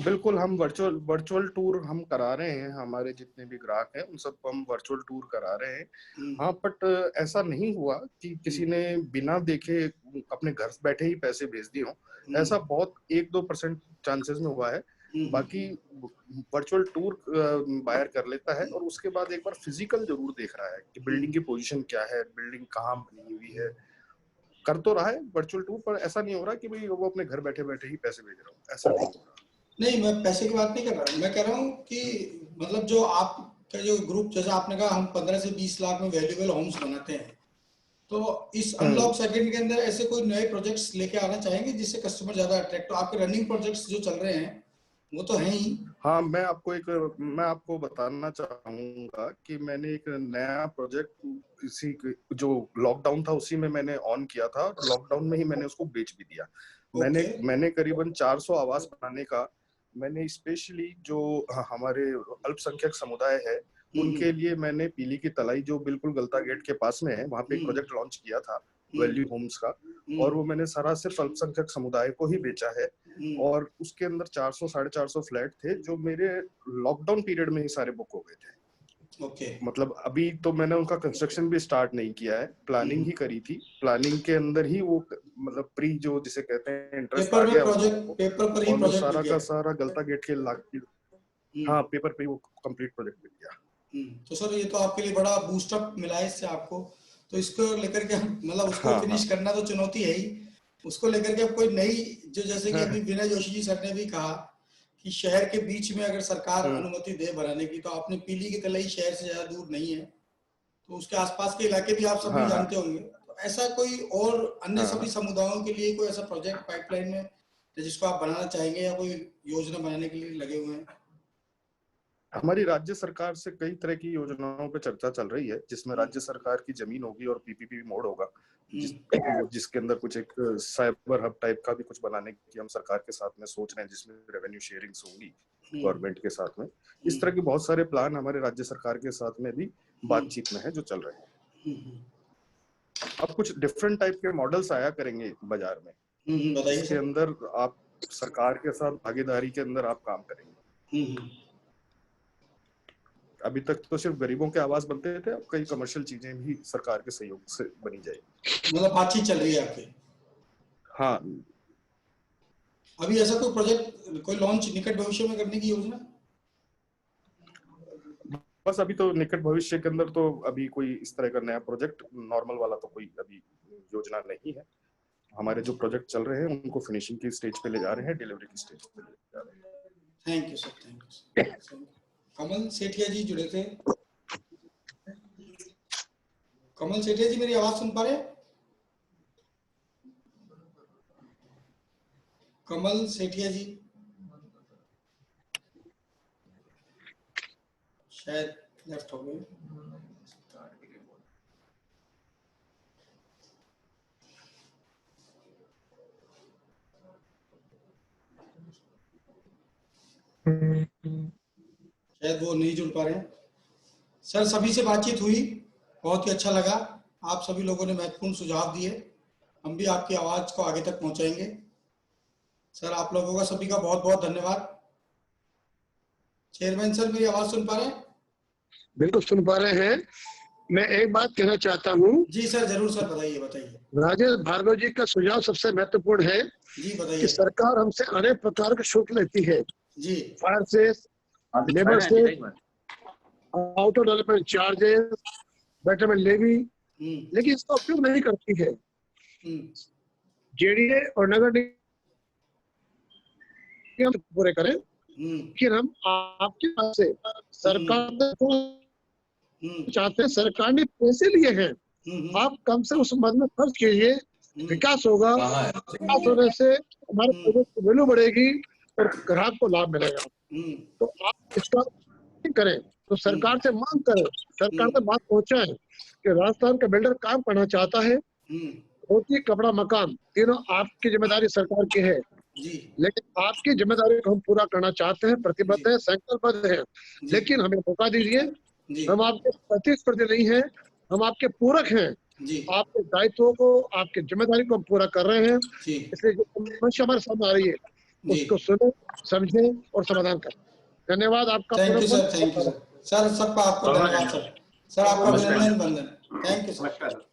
बिल्कुल हम वर्चुअल टूर हम करा रहे हैं, हमारे जितने भी ग्राहक हैं उन सबको हम वर्चुअल टूर करा रहे हैं। हाँ, बट ऐसा नहीं हुआ कि किसी ने बिना देखे अपने घर बैठे ही पैसे भेज दिए हों। ऐसा बहुत 1-2% चांसेस में हुआ है। बाकी वर्चुअल टूर बायर कर लेता है और उसके बाद एक बार फिजिकल जरूर देख रहा है कि बिल्डिंग की पोजीशन क्या है, बिल्डिंग कहाँ बनी हुई है। कर तो रहा है वर्चुअल टूर, पर ऐसा नहीं हो रहा कि भाई वो अपने घर बैठे बैठे ही पैसे भेज रहा हूँ, ऐसा नहीं हो रहा। नहीं, मैं पैसे की बात नहीं कर रहा हूँ। मैं कह रहा हूँ कि मतलब जो आपका जो ग्रुप, जैसे आपने कहा हम 15 से 20 लाख में वैल्यूएबल होम्स बनाते हैं, तो इस अनलॉक सेकंड के अंदर ऐसे कोई नए प्रोजेक्ट्स लेके आना चाहेंगे जिससे कस्टमर ज्यादा अट्रैक्ट हो? आपके रनिंग प्रोजेक्ट्स जो चल रहे हैं वो तो है ही। हाँ, मैं आपको बताना चाहूंगा कि मैंने एक नया प्रोजेक्ट इसी जो लॉकडाउन था उसी में मैंने ऑन किया था। लॉकडाउन में ही मैंने उसको बेच भी दिया। मैंने करीबन 400 आवास बनाने का, मैंने स्पेशली जो हमारे अल्पसंख्यक समुदाय है उनके लिए मैंने पीली की तलाई जो बिल्कुल गलता गेट के पास में है, वहां पे एक प्रोजेक्ट लॉन्च किया था वैल्यू होम्स का, और वो मैंने सारा सिर्फ अल्पसंख्यक समुदाय को ही बेचा है। और उसके अंदर 400-450 फ्लैट थे जो मेरे लॉकडाउन पीरियड में ही सारे बुक हो गए थे। मतलब अभी तो मैंने उनका कंस्ट्रक्शन भी स्टार्ट नहीं किया है, प्लानिंग ही करी थी। प्लानिंग के अंदर ही वो मतलब प्री जो जिसे कहते हैं इंटरेस्ट आ गया, और वो सारा का सारा गलता गेट के हाँ, पेपर पे वो कंप्लीट प्रोजेक्ट मिल गया। तो सर ये तो आपके लिए बड़ा बूस्टअप मिला है इससे आपको। तो इसको लेकर के मतलब उसको फिनिश करना तो चुनौती है ही। उसको लेकर के अब कोई नई जो, जैसे कि अभी विनय जोशी जी सर ने भी कहा कि शहर के बीच में अगर सरकार अनुमति दे बनाने की, तो आपने पीली की तलाई शहर से ज्यादा दूर नहीं है, तो उसके आसपास के इलाके भी आप सभी जानते होंगे। तो ऐसा कोई और अन्य सभी समुदायों के लिए कोई ऐसा प्रोजेक्ट पाइपलाइन में जिसको आप बनाना चाहेंगे या कोई योजना बनाने के लिए लगे हुए हैं? हमारी राज्य सरकार से कई तरह की योजनाओं पे चर्चा चल रही है, जिसमें राज्य सरकार की जमीन होगी और पीपीपी मोड होगा, जिसके अंदर कुछ एक साइबर हब टाइप का भी कुछ बनाने की हम सरकार के साथ में सोच रहे हैं, जिसमें रेवेन्यू शेयरिंग्स होंगी गवर्नमेंट के साथ में। इस तरह के बहुत सारे प्लान हमारे राज्य सरकार के साथ में भी बातचीत में है जो चल रहे हैं। अब कुछ डिफरेंट टाइप के मॉडल्स आया करेंगे बाजार में, जिसके अंदर आप सरकार के साथ भागीदारी के अंदर आप काम करेंगे। अभी तक तो सिर्फ गरीबों के आवास बनते थे, अब कई कमर्शियल चीजें भी सरकार के सहयोग से बनी जाएगी। मतलब बातचीत चल रही है आपकी? हाँ। अभी ऐसा कोई प्रोजेक्ट कोई लॉन्च निकट भविष्य में करने की योजना? बस अभी तो निकट भविष्य के अंदर तो अभी कोई इस तरह का नया प्रोजेक्ट नॉर्मल वाला तो कोई अभी योजना नहीं है। हमारे जो प्रोजेक्ट चल रहे हैं उनको फिनिशिंग की स्टेज पे ले जा रहे हैं, डिलीवरी की स्टेज पे ले जा रहे हैं। Thank you sir, thank you. Kamal Sethia ji जुड़े थे। कमल सेठिया जी मेरी आवाज सुन पा रहे हैं? कमल सेठिया जी शायद लेफ्ट हो गए। शायद वो नहीं जुड़ पा रहे हैं। सर सभी से बातचीत हुई, बहुत ही अच्छा लगा। आप सभी लोगों ने महत्वपूर्ण सुझाव दिए, हम भी आपकी आवाज को आगे तक पहुंचाएंगे। सर आप लोगों का सभी का बहुत बहुत धन्यवाद। चेयरमैन सर मेरी आवाज सुन पा रहे हैं? बिल्कुल सुन पा रहे हैं। मैं एक बात कहना चाहता हूँ। जी सर जरूर सर, बताइए। राजेश भार्गव जी का सुझाव सबसे महत्वपूर्ण है। जी बताइए। कि सरकार हमसे अनेक प्रकार के शुल्क लेती है। जी। Fire cess, labour cess, outer development charges, betterment levy, लेकिन इसका उपयोग नहीं करती है। जेडीए और नगर निगम पूरे करें, लेकिन हम आपके पास से सरकार चाहते हैं, सरकार ने पैसे लिए हैं, आप कम से उस मद में खर्च कीजिए, विकास होगा। विकास होने से हमारे प्रोजेक्ट की वैल्यू बढ़ेगी और ग्राहक को लाभ मिलेगा। तो आप इसका करें, तो सरकार से मांग करें, सरकार से बात पहुंचाएं कि राजस्थान का बिल्डर काम करना चाहता है, रोटी कपड़ा मकान तीनों आपकी जिम्मेदारी सरकार की है। लेकिन आपकी जिम्मेदारी को हम पूरा करना चाहते हैं, प्रतिबद्ध हैं, संकल्पबद्ध हैं, लेकिन हमें मौका दीजिए। हम आपके प्रतिस्पर्धी नहीं हैं, हम आपके पूरक हैं। आपके दायित्वों को, आपकी जिम्मेदारी को हम पूरा कर रहे हैं। इसलिए जो समस्या हमारे सामने आ रही है उसको सुने, समझे और समाधान करें। धन्यवाद आपका। Thank you sir, thank you sir. Sir सबका आपको धन्यवाद सर। सर आपका अभिनंदन, वंदन। Thank you sir.